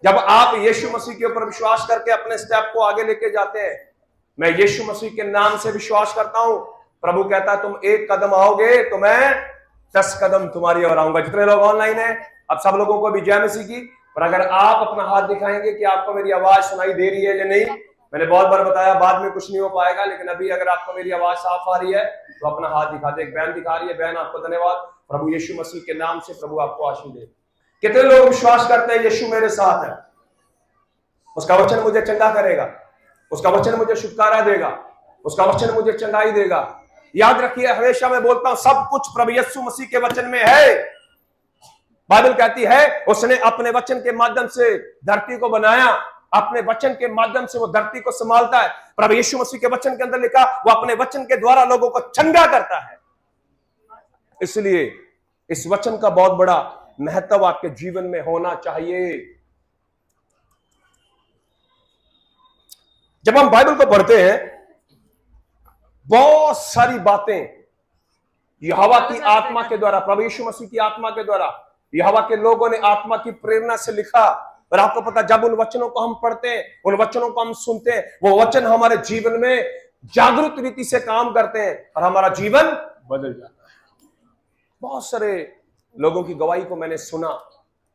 जब आप यीशु मसीह के ऊपर विश्वास करके अपने स्टेप को आगे लेके जाते हैं, मैं यीशु मसीह के नाम से विश्वास करता हूं, प्रभु कहता है तुम एक कदम आओगे तो मैं 10 कदम तुम्हारी ओर आऊंगा। जितने लोग ऑनलाइन हैं, अब सब लोगों को भी जय मसीह की। पर अगर आप अपना हाथ दिखाएंगे कि आपको मेरी आवाज सुनाई दे रही है या नहीं, मैंने बहुत बार बताया बाद में कुछ नहीं हो पाएगा, लेकिन अभी अगर आपको मेरी आवाज साफ आ रही है तो अपना हाथ दिखा दे। एक बहन दिखा रही है, बहन आपको धन्यवाद। प्रभु यीशु मसीह के नाम से प्रभु आपको आशीष दे। कितने लोग विश्वास करते हैं यीशु मेरे साथ है, उसका वचन मुझे चंगा करेगा, उसका वचन मुझे छुटकारा देगा, उसका वचन मुझे चंगाई देगा। याद रखिए, हमेशा मैं बोलता हूं सब कुछ प्रभु यीशु मसीह के वचन में है। बाइबल कहती है उसने अपने वचन के माध्यम से धरती को बनाया, अपने वचन के माध्यम से वो धरती को संभालता है। प्रभु यीशु मसीह के वचन के अंदर लिखा वो अपने वचन के द्वारा लोगों को चंगा करता है। इसलिए इस वचन का बहुत बड़ा महत्व आपके जीवन में होना चाहिए। जब हम बाइबल को पढ़ते हैं, बहुत सारी बातें यहोवा की आत्मा के द्वारा, प्रभु यीशु मसीह की आत्मा के द्वारा, यहोवा के लोगों ने आत्मा की प्रेरणा से लिखा। और आपको पता, जब उन वचनों को हम पढ़ते हैं, उन वचनों को हम सुनते हैं, वो वचन हमारे जीवन में जागरूक रीति से काम करते हैं और हमारा जीवन बदल जाता है। बहुत सारे लोगों की गवाही को मैंने सुना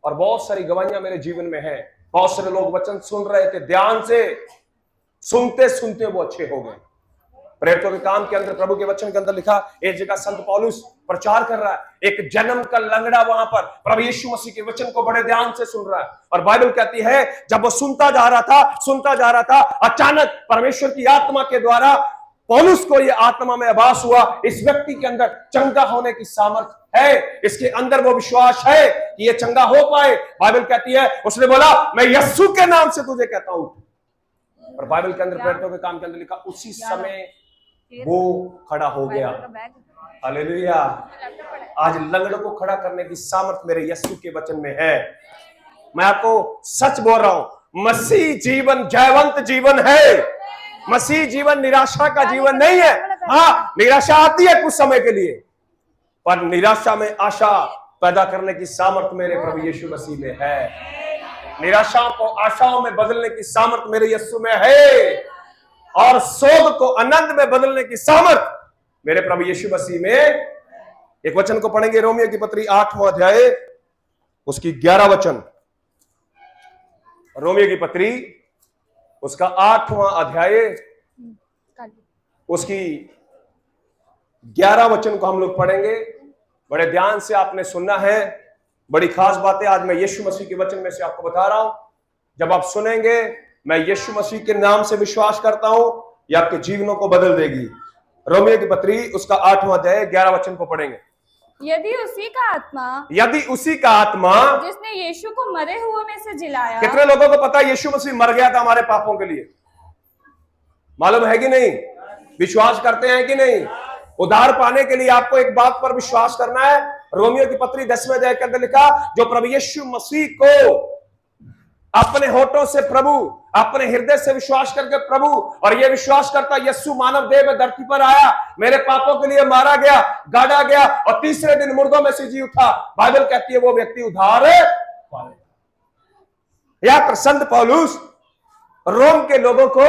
और बहुत सारी गवाहियां मेरे जीवन में है। बहुत सारे लोग वचन सुन रहे थे, ध्यान से सुनते सुनते वो अच्छे हो गए। प्रेरितों के काम के अंदर, प्रभु के वचन के अंदर लिखा, एक जगह संत पौलुस प्रचार कर रहा है, एक जन्म का लंगड़ा वहां पर प्रभु यीशु मसीह के वचन को बड़े ध्यान से सुन रहा है। और बाइबल कहती है जब वो सुनता जा रहा था, अचानक परमेश्वर की आत्मा के द्वारा पौलुस को ये आत्मा में आभास हुआ, इस व्यक्ति के अंदर चंगा होने की सामर्थ्य है, इसके अंदर वो विश्वास है कि ये चंगा हो पाए। बाइबल कहती है उसने बोला मैं यीशु के नाम से तुझे कहता हूं। और बाइबल के अंदर, प्रेरितों के काम के अंदर लिखा, उसी समय वो खड़ा हो गया। हालेलुया। आज लंगड़ों को खड़ा करने की सामर्थ्य मेरे यीशु के वचन में है। मैं आपको सच बोल रहा हूं, मसीह जीवन जयवंत जीवन है। मसीह जीवन निराशा का जीवन नहीं है। हाँ, निराशा आती है कुछ समय के लिए, पर निराशा में आशा पैदा करने की सामर्थ्य मेरे प्रभु यीशु मसीह में है। निराशाओं को आशाओं में बदलने की सामर्थ्य मेरे यीशु में है, और शोक को आनंद में बदलने की सामर्थ्य मेरे प्रभु यीशु मसीह में। एक वचन को पढ़ेंगे, रोमियो की पत्री 8वां अध्याय उसकी 11 वचन। रोमियो की पत्री उसका 8वां अध्याय उसकी 11 वचन को हम लोग पढ़ेंगे। बड़े ध्यान से आपने सुनना है, बड़ी खास बातें आज मैं यीशु मसीह के वचन में से आपको बता रहा हूं। जब आप सुनेंगे, मैं यीशु मसीह के नाम से विश्वास करता हूं, यह आपके जीवनों को बदल देगी। रोमियो की पत्री उसका 8वां अध्याय 11 वचन को पढ़ेंगे। यदि उसी का आत्मा जिसने यीशु को मरे हुए में से जिलाया। कितने लोगों को पता है यीशु मसीह मर गया था हमारे पापों के लिए? मालूम है कि नहीं? विश्वास करते हैं कि नहीं? उद्धार पाने के लिए आपको एक बात पर विश्वास करना है। रोमियो की पत्री 10वें अध्याय के अंदर लिखा, जो प्रभु यीशु मसीह को अपने होठों से प्रभु, अपने हृदय से विश्वास करके प्रभु, और यह विश्वास करता यीशु मानव देह में धरती पर आया, मेरे पापों के लिए मारा गया, गाड़ा गया और तीसरे दिन मुर्दों में से जी उठा, बाइबल कहती है वो व्यक्ति उद्धार पाएगा। या संत पौलुस रोम के लोगों को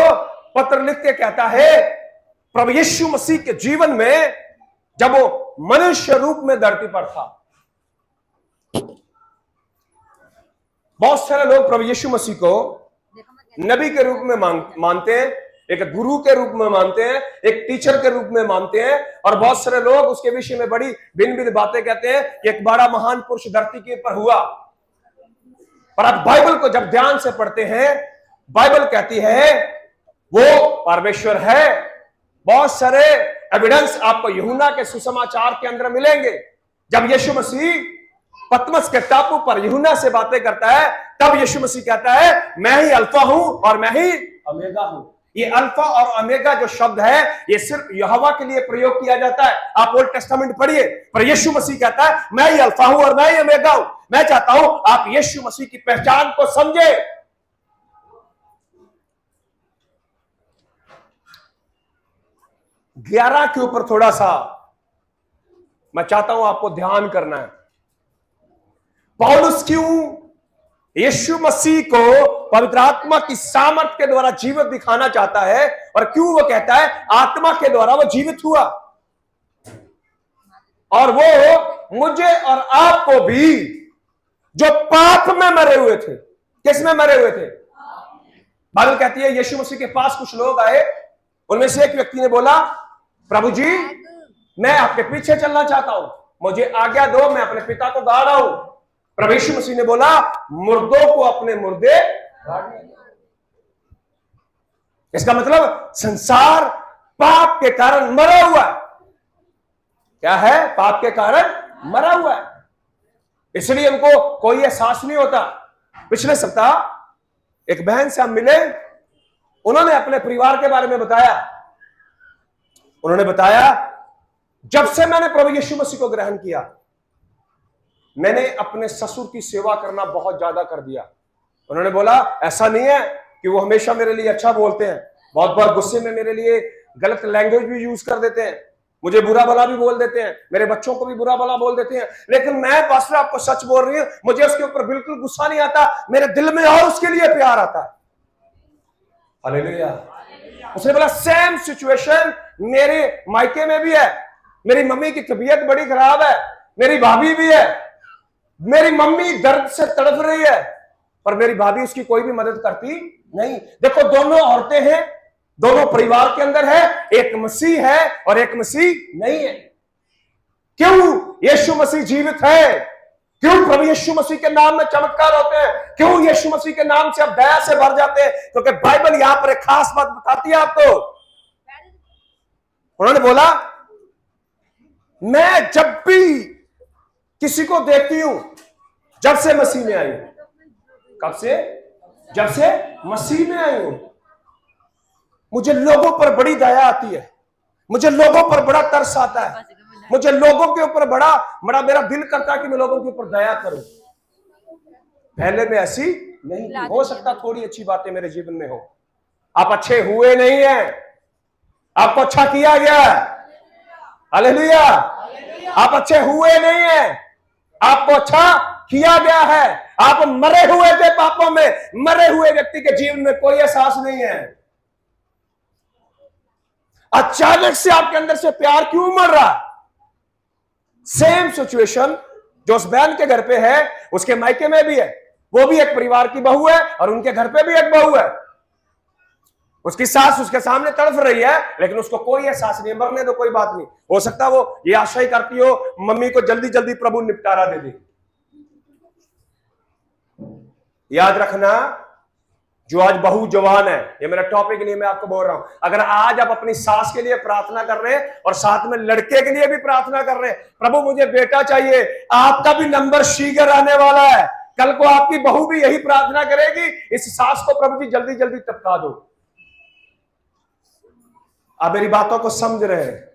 पत्र लिख के कहता है, प्रभु यीशु मसीह के जीवन में जब वो मनुष्य रूप में धरती पर था, बहुत सारे लोग प्रभु यीशु मसीह को नबी के रूप में मानते हैं, एक गुरु के रूप में मानते हैं, एक टीचर के रूप में मानते हैं, और बहुत सारे लोग उसके विषय में बड़ी भिन्न भिन्न बातें कहते हैं कि एक बड़ा महान पुरुष धरती के ऊपर हुआ। पर आप बाइबल को जब ध्यान से पढ़ते हैं, बाइबल कहती है वो परमेश्वर है। बहुत सारे एविडेंस आपको यूहन्ना के सुसमाचार के अंदर मिलेंगे। जब यीशु मसीह पतमस के टापू पर यूहन्ना से बातें करता है, तब यीशु मसीह कहता है मैं ही अल्फा हूं और मैं ही ओमेगा हूं। ये अल्फा और ओमेगा जो शब्द है, ये सिर्फ यहोवा के लिए प्रयोग किया जाता है। आप ओल्ड टेस्टामेंट पढ़िए, पर यीशु मसीह कहता है मैं ही अल्फा हूं और मैं ही ओमेगा हूं। मैं चाहता हूं आप यीशु मसीह की पहचान को समझे। 11 के ऊपर थोड़ा सा मैं चाहता हूं आपको ध्यान करना है। पौलुस क्यों यीशु मसीह को पवित्र आत्मा की सामर्थ के द्वारा जीवित दिखाना चाहता है। और क्यों वो कहता है आत्मा के द्वारा वो जीवित हुआ, और वो मुझे और आपको भी जो पाप में मरे हुए थे, किस में मरे हुए थे? बाइबल कहती है यीशु मसीह के पास कुछ लोग आए, उनमें से एक व्यक्ति ने बोला, प्रभु जी मैं आपके पीछे चलना चाहता हूं, मुझे आज्ञा दो, मैं अपने पिता को गाड़ रहा हूं। प्रभु यीशु मसीह ने बोला, मुर्दों को अपने मुर्दे गाड़ने दो। इसका मतलब संसार पाप के कारण मरा हुआ है। क्या है? पाप के कारण मरा हुआ है, इसलिए उनको कोई एहसास नहीं होता। पिछले सप्ताह एक बहन से हम मिले, उन्होंने अपने परिवार के बारे में बताया। उन्होंने बताया, जब से मैंने प्रभु यीशु मसीह को ग्रहण किया, मैंने अपने ससुर की सेवा करना बहुत ज्यादा कर दिया। उन्होंने बोला, ऐसा नहीं है कि वो हमेशा मेरे लिए अच्छा बोलते हैं, बहुत बार गुस्से में मेरे लिए गलत लैंग्वेज भी यूज कर देते हैं, मुझे बुरा भला भी बोल देते हैं, मेरे बच्चों को भी बुरा भला बोल देते हैं, लेकिन मैं पास्टर आपको सच बोल रही हूं, मुझे उसके ऊपर बिल्कुल गुस्सा नहीं आता, मेरे दिल में और उसके लिए प्यार आता है। हालेलुया। उसने बोला, सेम सिचुएशन मेरे मायके में भी है, मेरी मम्मी की तबीयत बड़ी खराब है, मेरी भाभी भी है, मेरी मम्मी दर्द से तड़प रही है, पर मेरी भाभी उसकी कोई भी मदद करती नहीं। देखो, दोनों औरतें हैं, दोनों परिवार के अंदर है, एक मसीह है और एक मसीह नहीं है। क्यों? यीशु मसीह जीवित है। क्यों प्रभु यीशु मसीह के नाम में चमत्कार होते हैं? क्यों यीशु मसीह के नाम से आप दया से भर जाते हैं? क्योंकि बाइबल यहां पर एक खास बात बताती है आपको। उन्होंने बोला, मैं जब भी किसी को देखती हूं, जब से मसीह में आई हूं, कब से? जब से मसीह में आई हूं, मुझे लोगों पर बड़ी दया आती है, मुझे लोगों पर बड़ा तरस आता है, मुझे लोगों के ऊपर बड़ा मेरा दिल करता है कि मैं लोगों के ऊपर दया करूं। पहले में ऐसी नहीं थी। हो सकता थोड़ी अच्छी बातें मेरे जीवन में हो, आप अच्छे हुए नहीं हैं, आपको अच्छा किया गया है। हालेलुया। आप अच्छे हुए नहीं हैं, आपको अच्छा किया गया है। आप मरे हुए थे पापों में। मरे हुए व्यक्ति के जीवन में कोई एहसास नहीं है। अचानक से आपके अंदर से प्यार क्यों मर रहा? सेम सिचुएशन जो उस बहन के घर पे है, उसके मायके में भी है। वो भी एक परिवार की बहू है और उनके घर पे भी एक बहू है। उसकी सास उसके सामने तड़फ रही है, लेकिन उसको कोई एहसास नहीं। मरने दो, कोई बात नहीं। हो सकता वो ये आशा ही करती हो मम्मी को जल्दी जल्दी प्रभु निपटारा दे दे। याद रखना, जो आज बहू जवान है, ये मेरा टॉपिक नहीं, मैं आपको बोल रहा हूं, अगर आज आप अपनी सास के लिए प्रार्थना कर रहे हैं और साथ में लड़के के लिए भी प्रार्थना कर रहे हैं, प्रभु मुझे बेटा चाहिए, आपका भी नंबर शीघ्र आने वाला है। कल को आपकी बहू भी यही प्रार्थना करेगी, इस सास को प्रभु जी जल्दी जल्दी टपका दो। आप मेरी बातों को समझ रहे हैं?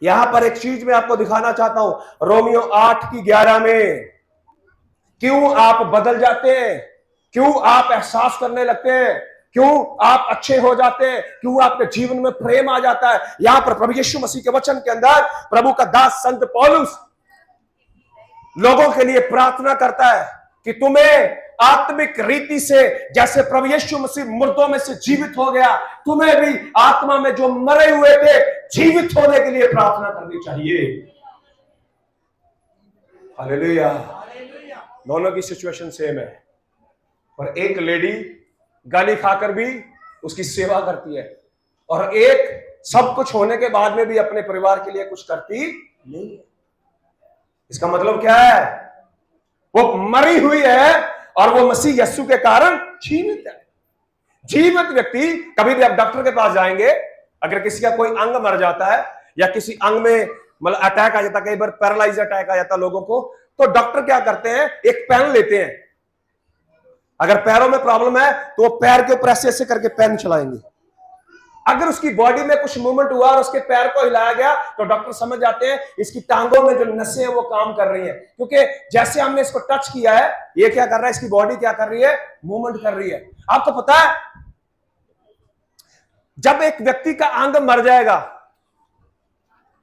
यहां पर एक चीज मैं आपको दिखाना चाहता हूं, रोमियो 8:11 में। क्यों आप बदल जाते हैं? क्यों आप एहसास करने लगते हैं? क्यों आप अच्छे हो जाते हैं? क्यों आपके जीवन में प्रेम आ जाता है? यहां पर प्रभु यीशु मसीह के वचन के अंदर प्रभु का दास संत पौलुस लोगों के लिए प्रार्थना करता है कि तुम्हें आत्मिक रीति से, जैसे प्रभु यीशु मसीह मुर्दों में से जीवित हो गया, तुम्हें भी आत्मा में जो मरे हुए थे जीवित होने के लिए प्रार्थना करनी चाहिए। हालेलुया। दोनों की सिचुएशन सेम है, और एक लेडी गाली खाकर भी उसकी सेवा करती है, और एक सब कुछ होने के बाद में भी अपने परिवार के लिए कुछ करती नहीं है। इसका मतलब क्या है? वो मरी हुई है और वो मसीह यीशु के कारण जीवित है। जीवित व्यक्ति, कभी भी आप डॉक्टर के पास जाएंगे, अगर किसी का कोई अंग मर जाता है या किसी अंग में मतलब अटैक आ जाता है, कई बार पैरालाइज अटैक आ जाता है लोगों को, तो डॉक्टर क्या करते हैं, एक पेन लेते हैं। अगर पैरों में प्रॉब्लम है तो वो पैर के ऊपर ऐसे ऐसे करके पेन चलाएंगे। अगर उसकी बॉडी में कुछ मूवमेंट हुआ और उसके पैर को हिलाया गया तो डॉक्टर समझ जाते हैं इसकी टांगों में जो नसें हैं वो काम कर रही हैं, क्योंकि जैसे हमने इसको टच किया है, ये क्या कर रहा है, इसकी बॉडी क्या कर रही है, मूवमेंट कर रही है। आपको पता है, जब एक व्यक्ति का अंग मर जाएगा,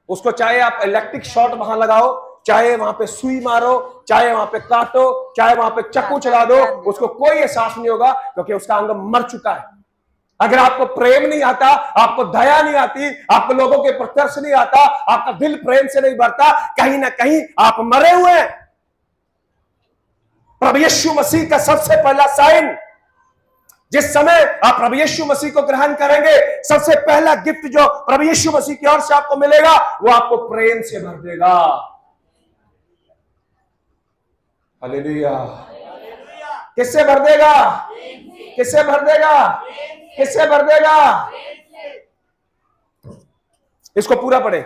उसको चाहे आप इलेक्ट्रिक शॉट वहां लगाओ, चाहे वहां पे सुई मारो, चाहे वहां पे काटो, चाहे वहां पे चक्कू चला दो, उसको कोई एहसास नहीं होगा, क्योंकि उसका अंग मर चुका है। अगर आपको प्रेम नहीं आता, आपको दया नहीं आती, आपको लोगों के प्रत्यक्ष नहीं आता, आपका दिल प्रेम से नहीं भरता, कहीं ना कहीं आप मरे हुए हैं। प्रभु यीशु मसीह का सबसे पहला साइन, जिस समय आप प्रभु यीशु मसीह को ग्रहण करेंगे, सबसे पहला गिफ्ट जो प्रभु यीशु मसीह की ओर से आपको मिलेगा, वो आपको प्रेम से भर देगा। हालेलुया। किससे भर देगा? किससे भर देगा? किससे भर देगा? इसको पूरा पढ़े।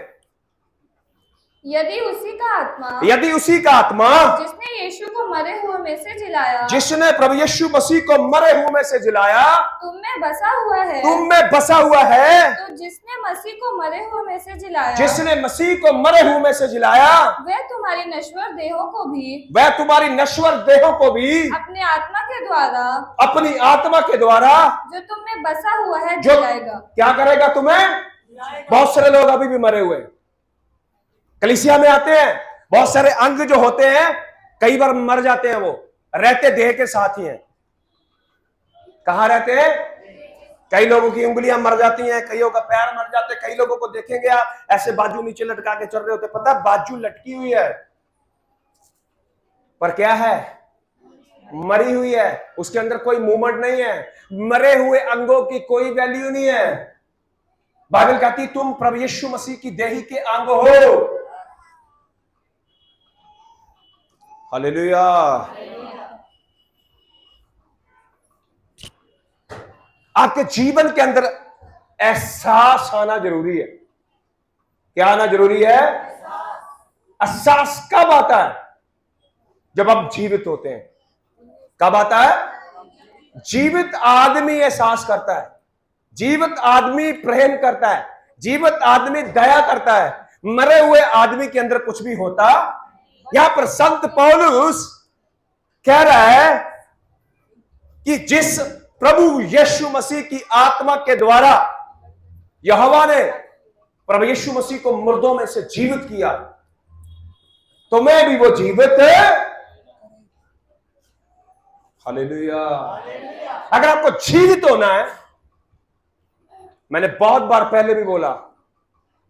यदि उसी का आत्मा, यदि उसी का आत्मा जिसने यीशु को मरे हुए में से जिलाया, जिसने प्रभु यीशु मसीह को मरे हुए में से जिलाया, तुम में बसा हुआ है, तुम में बसा हुआ है, तो जिसने मसीह को मरे हुए में से जिलाया, जिसने मसीह को मरे हुए में से जिलाया, वह तुम्हारी नश्वर देहों को भी, वह तुम्हारी नश्वर देहों को भी अपने आत्मा के द्वारा, अपनी आत्मा के द्वारा, जो तुम में बसा हुआ है, जो जिलाएगा। क्या करेगा तुम्हें? बहुत सारे लोग अभी भी मरे हुए कलीसिया में आते हैं, बहुत सारे अंग जो होते हैं कई बार मर जाते हैं, वो रहते देह के साथ ही हैं। कहां रहते हैं? कई लोगों की उंगलियां मर जाती हैं, कईयों का पैर मर जाते हैं, कई लोगों को देखेंगे आप ऐसे बाजू नीचे लटका के चल रहे होते, पता बाजू लटकी हुई है पर क्या है? मरी हुई है, उसके अंदर कोई मूवमेंट नहीं है। मरे हुए अंगों की कोई वैल्यू नहीं है। बाइबल कहती तुम प्रभु यीशु मसीह की देही के अंग हो। हालेलुया। आपके जीवन के अंदर एहसास आना जरूरी है। क्या आना जरूरी है? एहसास कब आता है? जब आप जीवित होते हैं। कब आता है? जीवित आदमी एहसास करता है, जीवित आदमी प्रेम करता है, जीवित आदमी दया करता है। मरे हुए आदमी के अंदर कुछ भी होता। यहां पर संत पौलुस कह रहा है कि जिस प्रभु यीशु मसीह की आत्मा के द्वारा यहोवा ने प्रभु यीशु मसीह को मुर्दों में से जीवित किया, तुम्हें भी वो जीवित है। हालेलुया। अगर आपको जीवित होना है, मैंने बहुत बार पहले भी बोला,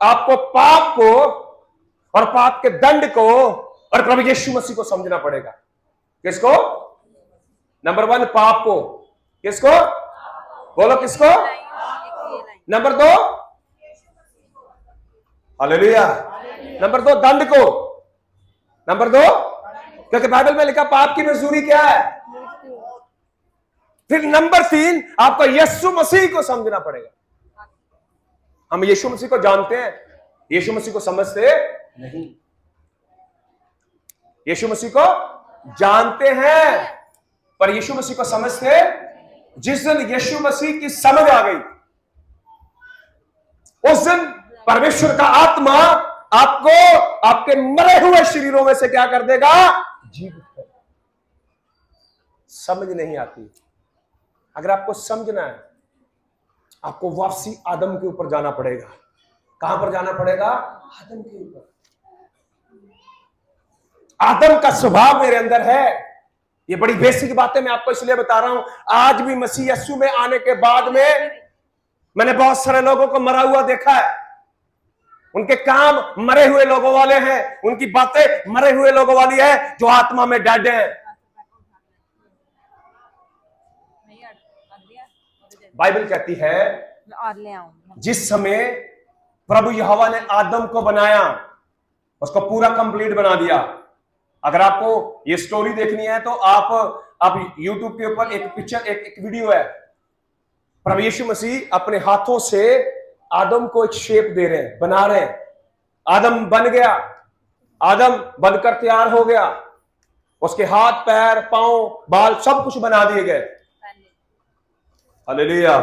आपको पाप को और पाप के दंड को और प्रभु यीशु मसीह को समझना पड़ेगा। किसको? नंबर 1 पाप को। किसको? बोलो किसको? Number 2 hallelujah. नंबर 2 दंड को। नंबर 2 क्योंकि बाइबल में लिखा पाप की मजदूरी क्या है। फिर नंबर 3 आपको यीशु मसीह को समझना पड़ेगा। हम यीशु मसीह को जानते हैं, यीशु मसीह को समझते नहीं। यीशु मसीह को जानते हैं पर यीशु मसीह को समझते। जिस दिन यीशु मसीह की समझ आ गई, उस दिन परमेश्वर का आत्मा आपको आपके मरे हुए शरीरों में से क्या कर देगा? जीवित कर। समझ नहीं आती। अगर आपको समझना है, आपको वापसी आदम के ऊपर जाना पड़ेगा। कहां पर जाना पड़ेगा? आदम के ऊपर। आदम का स्वभाव मेरे अंदर है। ये बड़ी बेसिक बातें मैं आपको इसलिए बता रहा हूं। आज भी मसीह यीशु में आने के बाद में मैंने बहुत सारे लोगों को मरा हुआ देखा है। उनके काम मरे हुए लोगों वाले हैं, उनकी बातें मरे हुए लोगों वाली है, जो आत्मा में डेड हैं। बाइबल कहती है जिस समय प्रभु यहोवा ने आदम को बनाया, उसको पूरा कंप्लीट बना दिया। अगर आपको ये स्टोरी देखनी है तो आप YouTube के ऊपर एक पिक्चर एक वीडियो है। प्रभु यीशु मसीह अपने हाथों से आदम को एक शेप दे रहे हैं, बना रहे हैं। आदम बन गया, आदम बनकर तैयार हो गया। उसके हाथ पैर पांव बाल सब कुछ बना दिए गए। हालेलुया।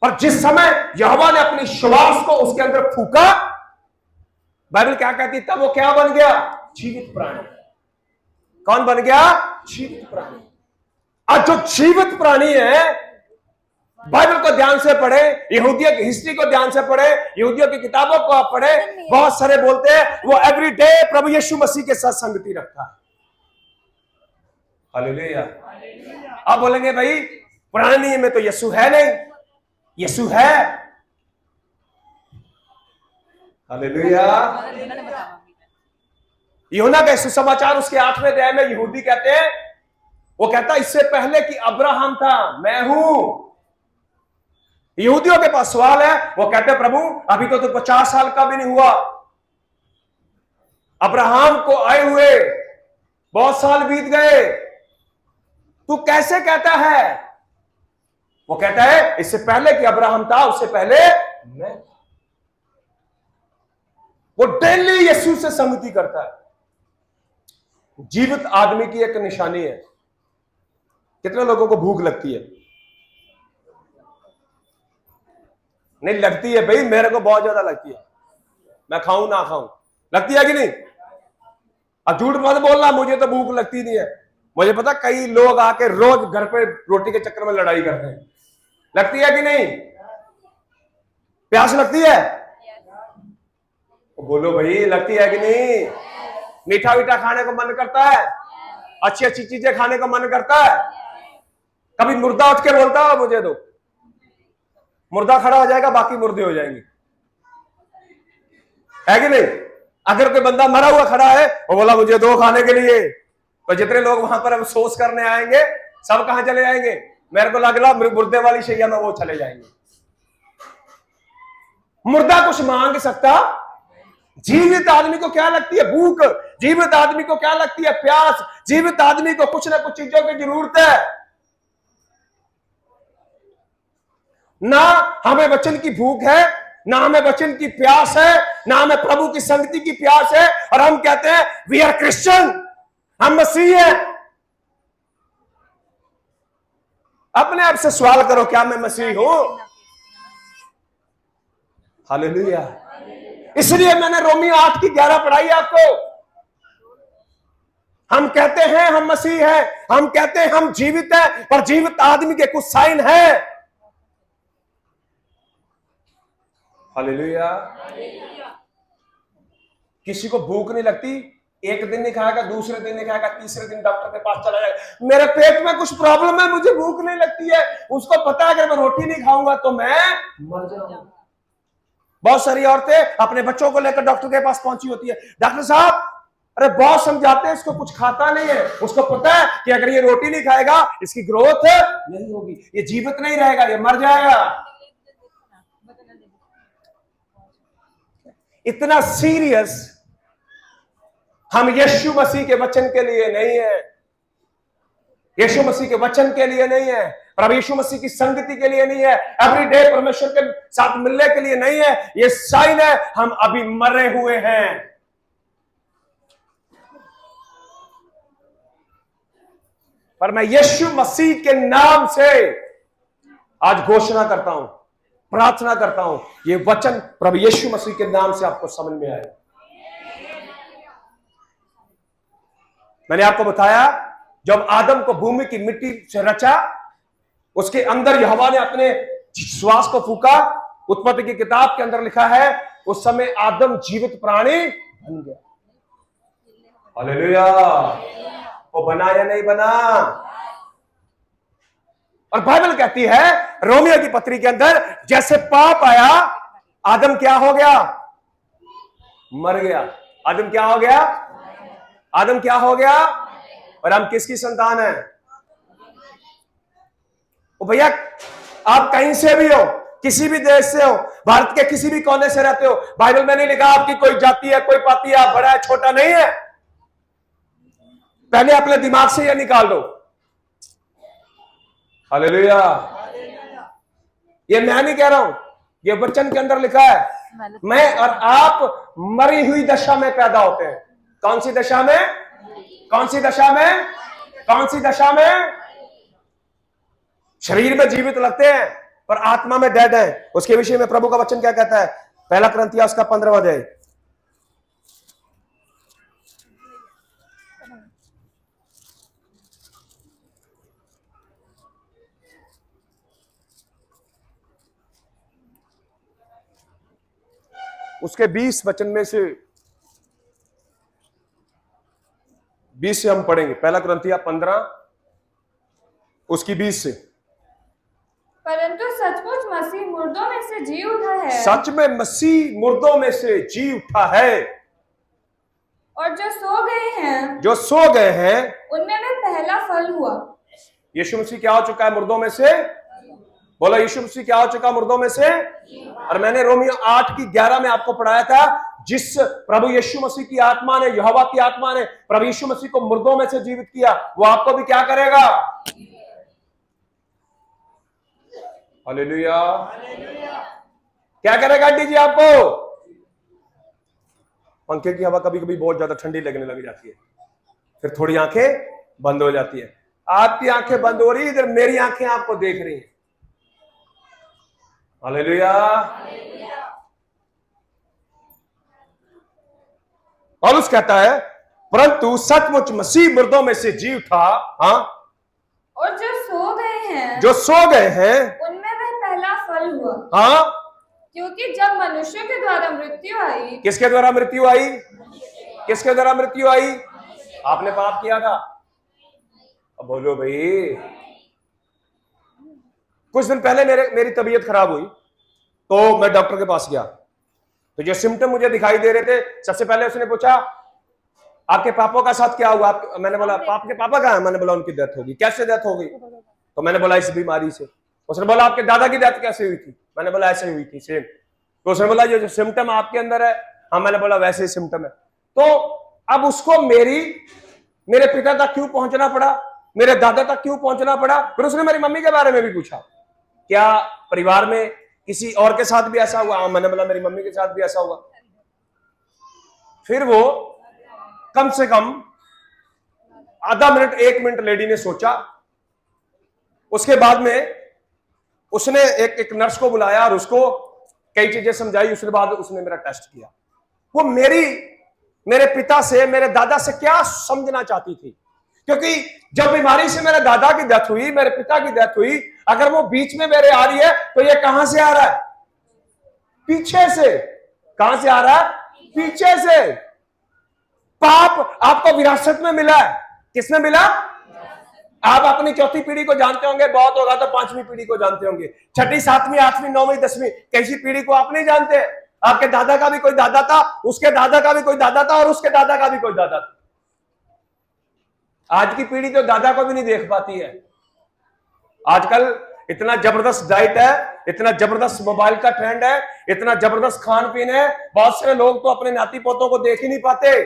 और जिस समय यहोवा ने अपनी श्वास को उसके अंदर फूका, बाइबल क्या कहती, तब वो क्या बन गया? जीवित प्राणी। कौन बन गया? जीवित प्राणी। और जो जीवित प्राणी है बाइबल को ध्यान से पढ़े, यहूदियों की हिस्ट्री को ध्यान से पढ़े, यहूदियों की किताबों को आप पढ़े। बहुत सारे बोलते हैं वो एवरी डे प्रभु यीशु मसीह के साथ संगति रखता है। हालेलुया। आप बोलेंगे भाई पुराने नियम में तो यीशु है नहीं, यीशु है। हालेलुया। यूहन्ना का सुसमाचार उसके 8वें अध्याय में यहूदी कहते हैं, वो कहता इससे पहले कि अब्राहम था मैं हूं। यहूदियों के पास सवाल है, वो कहते प्रभु अभी तो 50 साल का भी नहीं हुआ, अब्राहम को आए हुए बहुत साल बीत गए, तू कैसे कहता है? वो कहता है इससे पहले कि अब्राहम था उससे पहले मैं था। वो डेली यीशु से संगति करता है। जीवित आदमी की एक निशानी है। कितने लोगों को भूख लगती है? नहीं लगती है भाई, मेरे को बहुत ज्यादा लगती है, मैं खाऊं ना खाऊं, लगती है कि नहीं? अब झूठ मत बोलना, मुझे तो भूख लगती नहीं है। मुझे पता कई लोग आके रोज घर पे रोटी के चक्कर में लड़ाई करते हैं। लगती है कि नहीं? प्यास लगती है? बोलो भाई लगती है कि नहीं? मीठा मीठा खाने को मन करता है, अच्छी अच्छी चीजें खाने को मन करता है। कभी मुर्दा उठ के बोलता है मुझे दो, मुर्दा खड़ा हो जाएगा बाकी मुर्दे हो जाएंगे, है कि नहीं? अगर कोई बंदा मरा हुआ खड़ा है वो बोला मुझे दो खाने के लिए, तो जितने लोग वहां पर अफसोस करने आएंगे सब कहां चले जाएंगे? मेरे को लग रहा मुर्दे वाली शैया में वो चले जाएंगे। मुर्दा कुछ मांग सकता? जीवित आदमी को क्या लगती है? भूख। जीवित आदमी को क्या लगती है? प्यास। जीवित आदमी को कुछ ना कुछ चीजों की जरूरत है। ना हमें वचन की भूख है, ना हमें वचन की प्यास है, ना हमें प्रभु की संगति की प्यास है, और हम कहते हैं वी आर क्रिश्चियन, हम मसीह हैं। अपने आप से सवाल करो, क्या मैं मसीह हूं? हालेलुया। इसलिए मैंने रोमियो 8 की 11 पढ़ाई आपको। हम कहते हैं हम मसीह हैं, हम कहते हैं हम जीवित हैं, पर जीवित आदमी के कुछ साइन है। हालेलुया। किसी को भूख नहीं लगती, एक दिन नहीं खाएगा, दूसरे दिन नहीं खाएगा, तीसरे दिन डॉक्टर के पास चला जाएगा, मेरे पेट में कुछ प्रॉब्लम है, मुझे भूख नहीं लगती है। उसको पता है अगर मैं रोटी नहीं खाऊंगा तो मैं मर जाऊंगा। बहुत सारी औरतें अपने बच्चों को लेकर डॉक्टर के पास पहुंची होती है, डॉक्टर साहब अरे बहुत समझाते हैं, इसको कुछ खाता नहीं है, उसको पता है कि अगर ये रोटी नहीं खाएगा इसकी ग्रोथ नहीं होगी, ये जीवित नहीं रहेगा, ये मर जाएगा। इतना सीरियस हम यीशु मसीह के वचन के लिए नहीं है, यीशु मसीह के वचन के लिए नहीं है, प्रभु यीशु मसीह की संगति के लिए नहीं है, एवरीडे परमेश्वर के साथ मिलने के लिए नहीं है। ये साइन है हम अभी मरे हुए हैं। पर मैं यीशु मसीह के नाम से आज घोषणा करता हूं, प्रार्थना करता हूं, ये वचन प्रभु यीशु मसीह के नाम से आपको समझ में आए। मैंने आपको बताया जब आदम को भूमि की मिट्टी से रचा, उसके अंदर यहोवा ने अपने श्वास को फूका। उत्पत्ति की किताब के अंदर लिखा है उस समय आदम जीवित प्राणी बन गया। हालेलुया। वो बना या नहीं बना? और बाइबल कहती है रोमियो की पत्री के अंदर जैसे पाप आया आदम क्या हो गया? मर गया। आदम क्या हो गया? आदम क्या हो गया? और हम किसकी संतान है? ओ भैया आप कहीं से भी हो, किसी भी देश से हो, भारत के किसी भी कोने से रहते हो, बाइबल में नहीं लिखा आपकी कोई जाति है, कोई पाति है, आप बड़ा है छोटा नहीं है। पहले अपने दिमाग से यह निकाल दो। हालेलुया। ये मैं नहीं कह रहा हूं, ये वचन के अंदर लिखा है। मैं और आप मरी हुई दशा में पैदा होते हैं। कौन सी दशा में? कौन सी दशा में? कौन सी दशा में? शरीर में जीवित लगते हैं पर आत्मा में डेड है। उसके विषय में प्रभु का वचन क्या कहता है? पहला कुरिन्थियों उसका 15वां अध्याय। उसके 20 वचन में से 20 से हम पढ़ेंगे। पहला कुरिन्थिया 15 उसकी 20 से। परंतु सचमुच मसीह मुर्दों में से जी उठा है, सच में मसीह मुर्दों में से जी उठा है, और जो सो गए हैं जो सो गए हैं उनमें वह पहला फल हुआ। यीशु मसीह क्या हो चुका है मुर्दों में से? बोला यीशु मसीह क्या हो चुका मुर्दों में से? और मैंने रोमियो 8:11 में आपको पढ़ाया था, जिस प्रभु यीशु मसीह की आत्मा ने, यहोवा की आत्मा ने प्रभु यीशु मसीह को मुर्दों में से जीवित किया, वो आपको भी क्या करेगा? हालेलुया। क्या करेगा आंटी जी आपको? पंखे की हवा कभी कभी बहुत ज्यादा ठंडी लगने लग जाती है, फिर थोड़ी आंखें बंद हो जाती है। आपकी आंखें बंद हो रही, इधर मेरी आंखें आपको देख रही हैं। हालेलुया। पौलुस कहता है, परंतु सचमुच मसीह मुर्दों में से जी उठा, हाँ, और जो सो गए हैं, जो सो गए हैं उनमें वह पहला फल हुआ। हाँ, क्योंकि जब मनुष्य के द्वारा मृत्यु आई, किसके द्वारा मृत्यु आई? किसके द्वारा मृत्यु आई? आपने पाप किया था। अब बोलो भाई। कुछ दिन पहले मेरी तबीयत खराब हुई, तो मैं डॉक्टर के पास गया, तो जो सिम्टम मुझे दिखाई दे रहे थे, सबसे पहले उसने पूछा आपके पापा का साथ क्या हुआ? मैंने बोला पाप के पापा कहाँ है? मैंने बोला उनकी डेथ हो गई। कैसे डेथ हो गई? तो मैंने बोला इस बीमारी से। उसने बोला आपके दादा की डेथ कैसे हुई थी? मैंने बोला ऐसे हुई थी सेम। तो उसने बोला जो सिम्टम आपके अंदर है, हाँ, मैंने बोला वैसे ही सिम्टम है। तो अब उसको मेरे पिता तक क्यों पहुंचना पड़ा, मेरे दादा तक क्यों पहुंचना पड़ा? फिर उसने मेरी मम्मी के बारे में भी पूछा, क्या परिवार में किसी और के साथ भी ऐसा हुआ? हाँ, मैंने बोला मेरी मम्मी के साथ भी ऐसा हुआ। फिर वो कम से कम आधा मिनट 1 मिनट लेडी ने सोचा, उसके बाद में उसने एक नर्स को बुलाया और उसको कई चीजें समझाई। उसके बाद उसने मेरा टेस्ट किया। वो मेरे पिता से, मेरे दादा से क्या समझना चाहती थी? क्योंकि जब बीमारी से मेरे दादा की डेथ हुई, मेरे पिता की डेथ हुई, अगर वो बीच में मेरे आ रही है तो ये कहां से आ रहा है? पीछे से। कहां से आ रहा है? पीछे से। पाप आपको विरासत में मिला है। किसमें मिला? आप अपनी चौथी पीढ़ी को जानते होंगे, बहुत होगा तो 5वीं पीढ़ी को जानते होंगे, 6ठी, 7वीं, 8वीं, 9वीं, 10वीं, कैसी पीढ़ी को आप नहीं जानते? आपके दादा का भी कोई दादा था, उसके दादा का भी कोई दादा था, और उसके दादा का भी कोई दादा था। आज की पीढ़ी तो दादा को भी नहीं देख पाती है। आजकल इतना जबरदस्त डाइट है, इतना जबरदस्त मोबाइल का ट्रेंड है, इतना जबरदस्त खान पीन है, बहुत सारे लोग तो अपने नाती पोतों को देख ही नहीं पाते,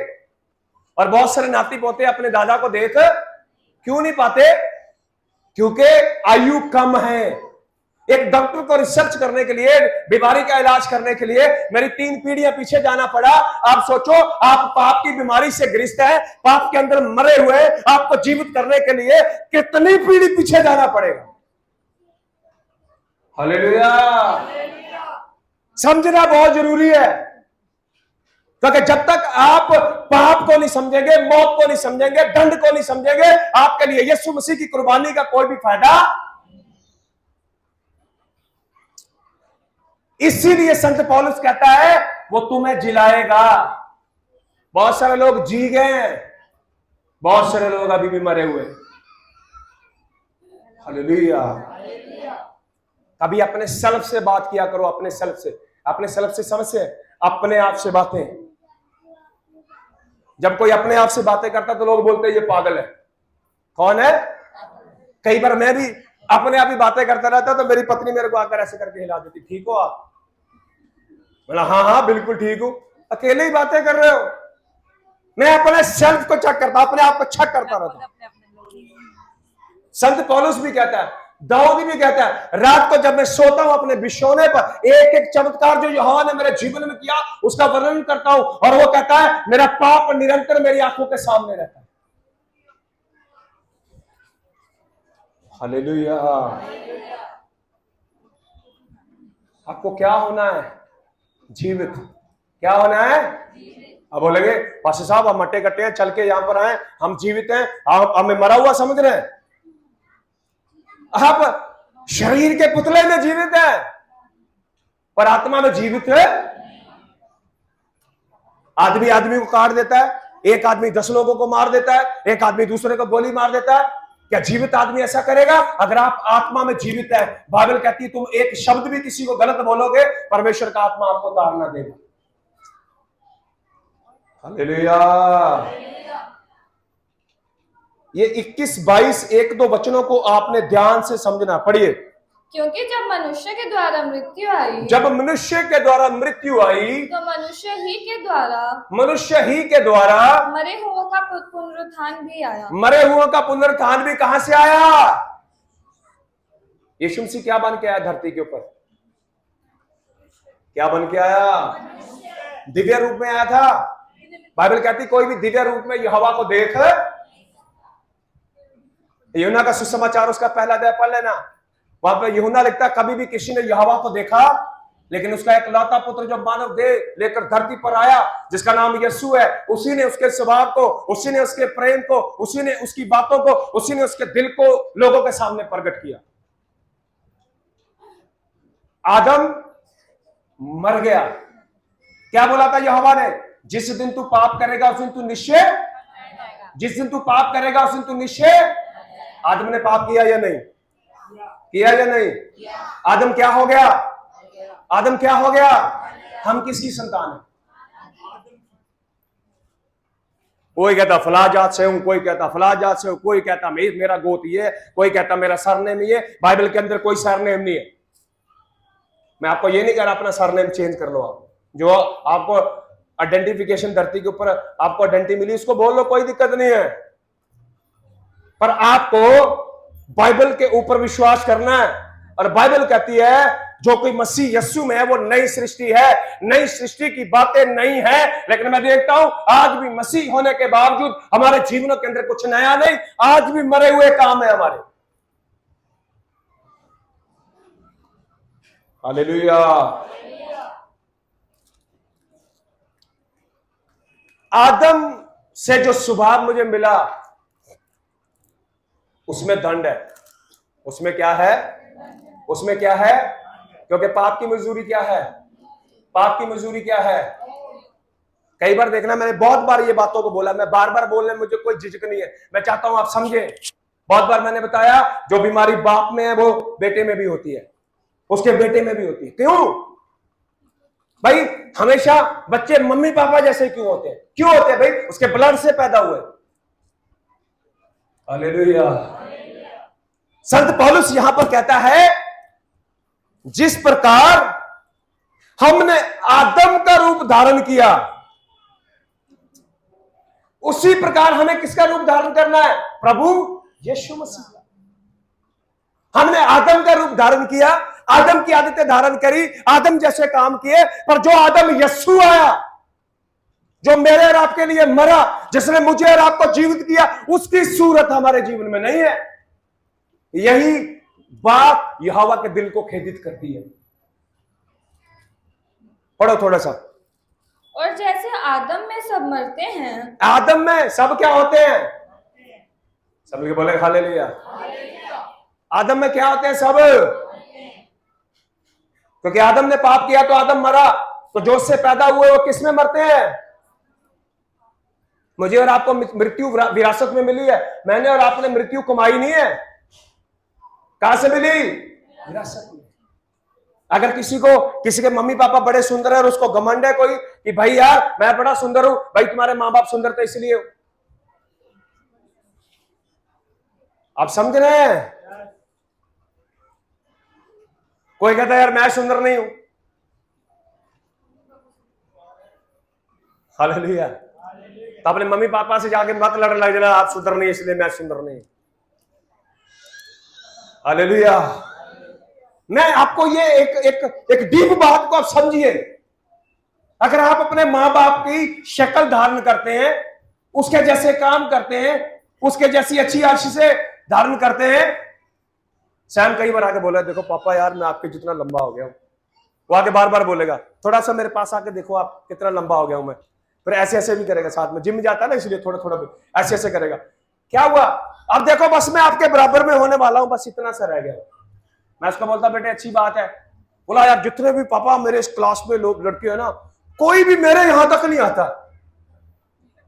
और बहुत सारे नाती पोते अपने दादा को देख क्यों नहीं पाते? क्योंकि आयु कम है। एक डॉक्टर को रिसर्च करने के लिए, बीमारी का इलाज करने के लिए मेरी 3 पीढ़ियां पीछे जाना पड़ा। आप सोचो, आप पाप की बीमारी से ग्रस्त है, पाप के अंदर मरे हुए, आपको जीवित करने के लिए कितनी पीढ़ी पीछे जाना पड़ेगा? हालेलुया। समझना बहुत जरूरी है, क्योंकि जब तक आप पाप को नहीं समझेंगे, मौत को नहीं समझेंगे, दंड को नहीं समझेंगे, आपके लिए यीशु मसीह की कुर्बानी का कोई भी फायदा। इसीलिए संत पौलुस कहता है वो तुम्हें जिलाएगा। बहुत सारे लोग जी गए हैं, बहुत सारे लोग अभी भी मरे हुए। हालेलुया। कभी अपने सेल्फ से बात किया करो, अपने सेल्फ से समझ से, अपने आप से बातें। जब कोई अपने आप से बातें करता तो लोग बोलते हैं ये पागल है। कौन है? कई बार मैं भी अपने आप ही बातें करता रहता तो मेरी पत्नी मेरे को आकर ऐसे करके हिला देती, ठीक हो आप? बोला हाँ बिल्कुल ठीक हूं। अकेले ही बातें कर रहे हो? मैं अपने सेल्फ को चेक करता, अपने आप को चेक करता रहता। संत पौलुस भी कहता है, दाऊद भी कहता है, रात को जब मैं सोता हूं अपने बिछौने पर, एक एक चमत्कार जो यहोवा ने मेरे जीवन में किया उसका वर्णन करता हूं, और वो कहता है मेरा पाप निरंतर मेरी आंखों के सामने रहता है। हालेलुया। आपको क्या होना है? जीवित। क्या होना है? अब बोलेंगे पास्टर साहब हम मट्टे कट्टे हैं, चल के यहां पर आए, हम जीवित हैं, आप हमें मरा हुआ समझ रहे हैं? आप शरीर के पुतले में जीवित है, पर आत्मा में जीवित है। आदमी आदमी को काट देता है, एक आदमी 10 लोगों को मार देता है, एक आदमी दूसरे को गोली मार देता है। क्या जीवित आदमी ऐसा करेगा? अगर आप आत्मा में जीवित है, बाइबल कहती है तुम एक शब्द भी किसी को गलत बोलोगे, परमेश्वर का आत्मा आपको ताड़ना देगा। हालेलुया। ये 21, 22, 1, 2 वचनों को आपने ध्यान से समझना। पढ़िए। क्योंकि जब मनुष्य के द्वारा मृत्यु आई, जब मनुष्य के द्वारा मृत्यु आई, तो मनुष्य ही के द्वारा मरे हुओं का पुनरुत्थान भी आया। मरे हुओं का पुनरुत्थान भी कहां से आया? यीशु मसीह क्या बन के आया धरती के ऊपर? क्या बन के आया? दिव्य रूप में आया था। बाइबल कहती कोई भी दिव्य रूप में यहोवा को देख, यूहन्ना का सुसमाचार उसका पहला अध्याय पढ़ लेना। वहां पर यूहन्ना लिखता कभी भी किसी ने यहोवा को देखा, लेकिन उसका एक लौता पुत्र जो मानव देह लेकर धरती पर आया, जिसका नाम यीशु है, उसी ने उसके स्वभाव को, उसी ने उसके प्रेम को, उसी ने उसकी बातों को, उसी ने उसके दिल को लोगों के सामने प्रकट किया। आदम मर गया। क्या बोला था यहोवा ने? जिस दिन तू पाप करेगा उस दिन तू निश्चय, जिस दिन तू पाप करेगा उस दिन तू निश्चय। आदम ने पाप किया या नहीं? किया या नहीं? आदम क्या हो गया? आदम क्या हो गया? हम किसकी संतान है? कोई कहता फला जात से हूं, कोई कहता फला जात से हूं, कोई कहता मेरा गोत ये, कोई कहता मेरा सरनेम ये। बाइबल के अंदर कोई सरनेम नहीं है। मैं आपको ये नहीं कह रहा अपना सरनेम चेंज कर लो। आप जो आपको आइडेंटिफिकेशन धरती के ऊपर आपको आइडेंटिटी मिली, उसको बोल लो, कोई दिक्कत नहीं है। पर आपको बाइबल के ऊपर विश्वास करना है। और बाइबल कहती है जो कोई मसीह यीशु में है वो नई सृष्टि है। नई सृष्टि की बातें नहीं है, लेकिन मैं देखता हूं आज भी मसीह होने के बावजूद हमारे जीवनों के अंदर कुछ नया नहीं, आज भी मरे हुए काम है हमारे। हालेलुया। आदम से जो स्वभाव मुझे मिला उसमें दंड है। उसमें क्या है? उसमें क्या है? क्योंकि पाप की मजदूरी क्या है? पाप की मजदूरी क्या है? कई बार देखना, मैंने बहुत बार ये बातों को बोला, मैं बार बार बोलने में मुझे कोई झिझक नहीं है। मैं चाहता हूं आप समझे। बहुत बार मैंने बताया जो बीमारी बाप में है वो बेटे में भी होती है, उसके बेटे में भी होती है। क्यों भाई? हमेशा बच्चे मम्मी पापा जैसे क्यों होते हैं? क्यों होते हैं भाई? उसके ब्लड से पैदा हुए। हालेलुया। संत पौलुस यहां पर कहता है जिस प्रकार हमने आदम का रूप धारण किया, उसी प्रकार हमें किसका रूप धारण करना है? प्रभु यीशु मसीह का। हमने आदम का रूप धारण किया, आदम की आदतें धारण करी, आदम जैसे काम किए। पर जो आदम यीशु आया, जो मेरे और आपके लिए मरा, जिसने मुझे और आपको जीवित किया, उसकी सूरत हमारे जीवन में नहीं है। यही बात यहोवा के दिल को खेदित करती है। पढ़ो थोड़ा सा। और जैसे आदम में सब मरते हैं, आदम में सब क्या होते हैं? सब लोग बोले हालेलुया। आदम में क्या होते हैं? सब। क्योंकि आदम ने पाप किया तो आदम मरा, तो जो उससे पैदा हुए वो किस में मरते हैं? मुझे और आपको मृत्यु विरासत में मिली है। मैंने और आपने मृत्यु कमाई नहीं है। कहां से मिली? विरासत में। अगर किसी के मम्मी पापा बड़े सुंदर है और उसको घमंड है कोई कि भाई यार मैं बड़ा सुंदर हूं, भाई तुम्हारे मां बाप सुंदर थे इसलिए। आप समझ रहे हैं? कोई कहता है यार मैं सुंदर नहीं हूं। हालेलुया। तो अपने मम्मी पापा से जाके मत लड़ने लग जाना आप सुंदर नहीं इसलिए मैं सुंदर नहीं। हालेलुया। मैं आपको ये एक डीप बात को आप समझिए। अगर आप अपने मां बाप की शक्ल धारण करते हैं, उसके जैसे काम करते हैं, उसके जैसी अच्छी आशीष से धारण करते हैं। सैम कई बार आके बोला देखो पापा यार मैं आपके जितना लंबा हो गया हूं। वो आके बार बार बोलेगा थोड़ा सा मेरे पास आके देखो आप कितना लंबा हो गया हूं मैं। फिर ऐसे ऐसे भी करेगा, साथ में जिम जाता है ना इसलिए थोड़ा थोड़ा ऐसे ऐसे करेगा। क्या हुआ? अब देखो बस मैं आपके बराबर में होने वाला हूं, बस इतना सा रह गया। मैं उसको बोलता बेटे अच्छी बात है। बोला यार जितने भी पापा मेरे इस क्लास में लोग लड़के हैं ना, कोई भी मेरे यहां तक नहीं आता।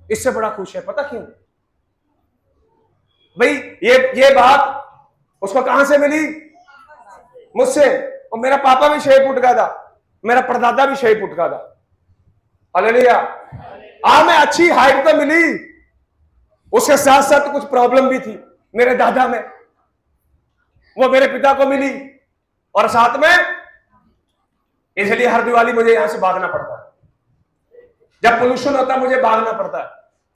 इससे बड़ा खुश है। पता क्यों भाई? ये बात उसको कहां से मिली? मुझसे। और मेरा पापा भी 6 फुट का था, मेरा परदादा भी 6 फुट का था। हालेलुया। मैं अच्छी हाइट तो मिली, उसके साथ साथ कुछ प्रॉब्लम भी थी मेरे दादा में, वो मेरे पिता को मिली, और साथ में इसलिए हर दिवाली मुझे यहां से भागना पड़ता है। जब पोल्यूशन होता है मुझे भागना पड़ता है,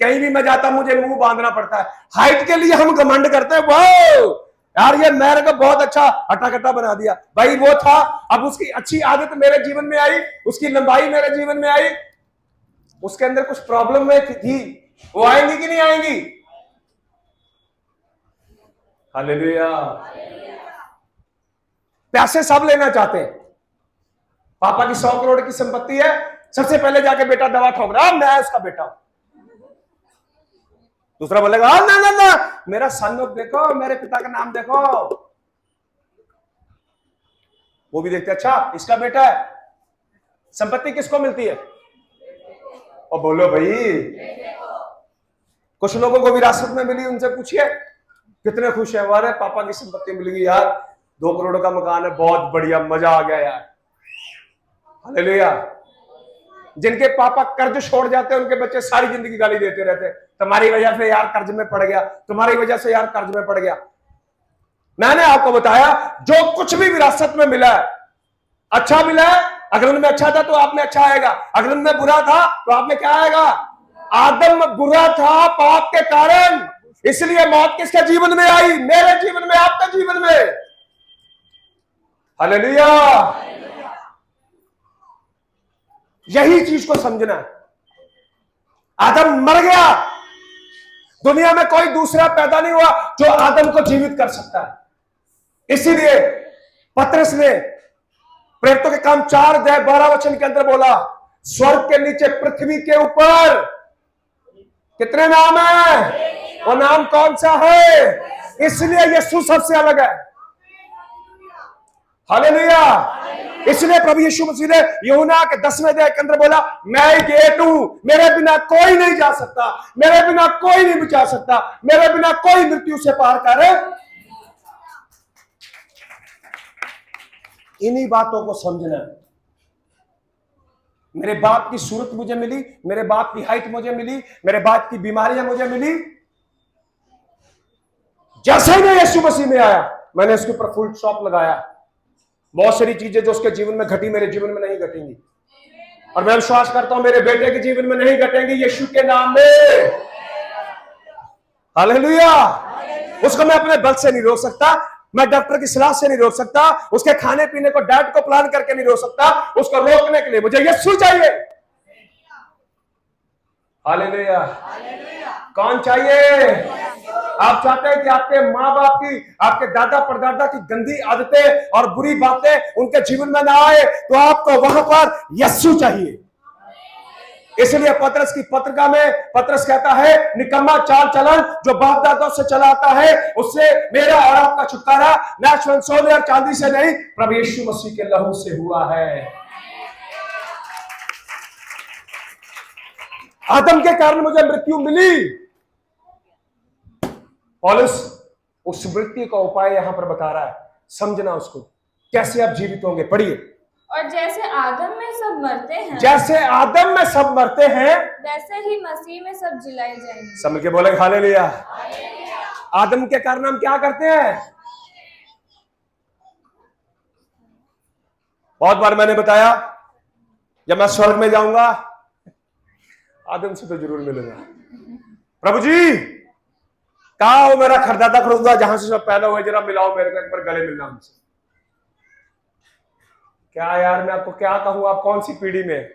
कहीं भी मैं जाता मुझे मुंह बांधना पड़ता है। हाइट के लिए हम घमंड करते हैं, वाह यार ये मेरे को बहुत अच्छा हट्टा-कट्टा बना दिया। भाई वो था, अब उसकी अच्छी आदत मेरे जीवन में आई, उसकी लंबाई मेरे जीवन में आई, उसके अंदर कुछ प्रॉब्लम में थी, वो आएंगी कि नहीं आएंगी? हालेलुया। पैसे सब लेना चाहते हैं। पापा की 100 करोड़ की संपत्ति है, सबसे पहले जाके बेटा दवा ठोक रहा, मैं उसका बेटा हूं। दूसरा बोलेगा ना ना ना, मेरा सन देखो, मेरे पिता का नाम देखो, वो भी देखते अच्छा इसका बेटा है। संपत्ति किसको मिलती है? और बोलो भाई, कुछ लोगों को विरासत में मिली, उनसे पूछिए कितने खुश है, हमारे पापा की संपत्ति मिल गई यार, 2 करोड़ का मकान है, बहुत बढ़िया, मजा आ गया यार। हालेलुया। जिनके पापा कर्ज छोड़ जाते हैं उनके बच्चे सारी जिंदगी गाली देते रहते हैं, तुम्हारी वजह से यार कर्ज में पड़ गया, तुम्हारी वजह से यार कर्ज में पड़ गया। मैंने आपको बताया जो कुछ भी विरासत में मिला है, अच्छा मिला है, अगर उनमें अच्छा था तो आप में अच्छा आएगा, अगर उनमें बुरा था तो आप में क्या आएगा? आदम बुरा था पाप के कारण, इसलिए मौत किसके जीवन में आई? मेरे जीवन में, आपके जीवन में। हालेलुया। यही चीज को समझना है। आदम मर गया, दुनिया में कोई दूसरा पैदा नहीं हुआ जो आदम को जीवित कर सकता है। इसीलिए पतरस ने प्रेरितों के काम 4:12 के अंदर बोला, स्वर्ग के नीचे पृथ्वी के ऊपर कितने नाम है? वो नाम कौन सा है? इसलिए यीशु सबसे अलग है। हालेलुया। इसलिए प्रभु यीशु मसीह ने यूहन्ना के 10वें अध्याय के अंदर बोला, मैं गेट हूं, मेरे बिना कोई नहीं जा सकता, मेरे बिना कोई नहीं बचा सकता, मेरे बिना कोई मृत्यु से पार करे। इन्हीं बातों को समझना है। मेरे बाप की सूरत मुझे मिली, मेरे बाप की हाइट मुझे मिली, मेरे बाप की बीमारियां मुझे मिली। जैसे ही मैं यीशु मसीह में आया, मैंने उसके ऊपर फुल स्टॉप लगाया। बहुत सारी चीजें जो उसके जीवन में घटी, मेरे जीवन में नहीं घटेंगी, और मैं विश्वास करता हूं मेरे बेटे के जीवन में नहीं घटेंगी, यीशु के नाम में। हालेलुया। उसको मैं अपने बल से नहीं रोक सकता, मैं डॉक्टर की सलाह से नहीं रोक सकता, उसके खाने पीने को डाइट को प्लान करके नहीं रोक सकता। उसको रोकने के लिए मुझे यीशु चाहिए। हालेलुया। कौन चाहिए? आप चाहते हैं कि आपके माँ बाप की, आपके दादा परदादा की गंदी आदतें और बुरी बातें उनके जीवन में ना आए, तो आपको वहां पर यीशु चाहिए। इसलिए पतरस की पत्रिका में पतरस कहता है, निकम्मा चाल चलन जो बाप दादों से चला आता है, उससे मेरा और आपका छुटकारा न सोने और चांदी से नहीं, प्रभु यीशु मसीह के लहू से हुआ है। आदम के कारण मुझे मृत्यु मिली। पौलुस उस मृत्यु का उपाय यहां पर बता रहा है, समझना उसको, कैसे आप जीवित होंगे। पढ़िए। और जैसे आदम में सब मरते हैं, जैसे आदम में सब मरते हैं, वैसे ही मसीह में सब जिलाए जाएंगे। समझ के बोले हालेलुया। आदम के कारण हम क्या करते हैं? बहुत बार मैंने बताया, जब मैं स्वर्ग में जाऊंगा आदम से तो जरूर मिलूंगा। प्रभु जी कहा हो मेरा खरदादा खरीदूंगा, जहां से सब पैदा हुए, जरा मिलाओ मेरे को, एक बार गले मिलना उनसे। क्या यार मैं आपको क्या कहूं, आप कौन सी पीढ़ी में?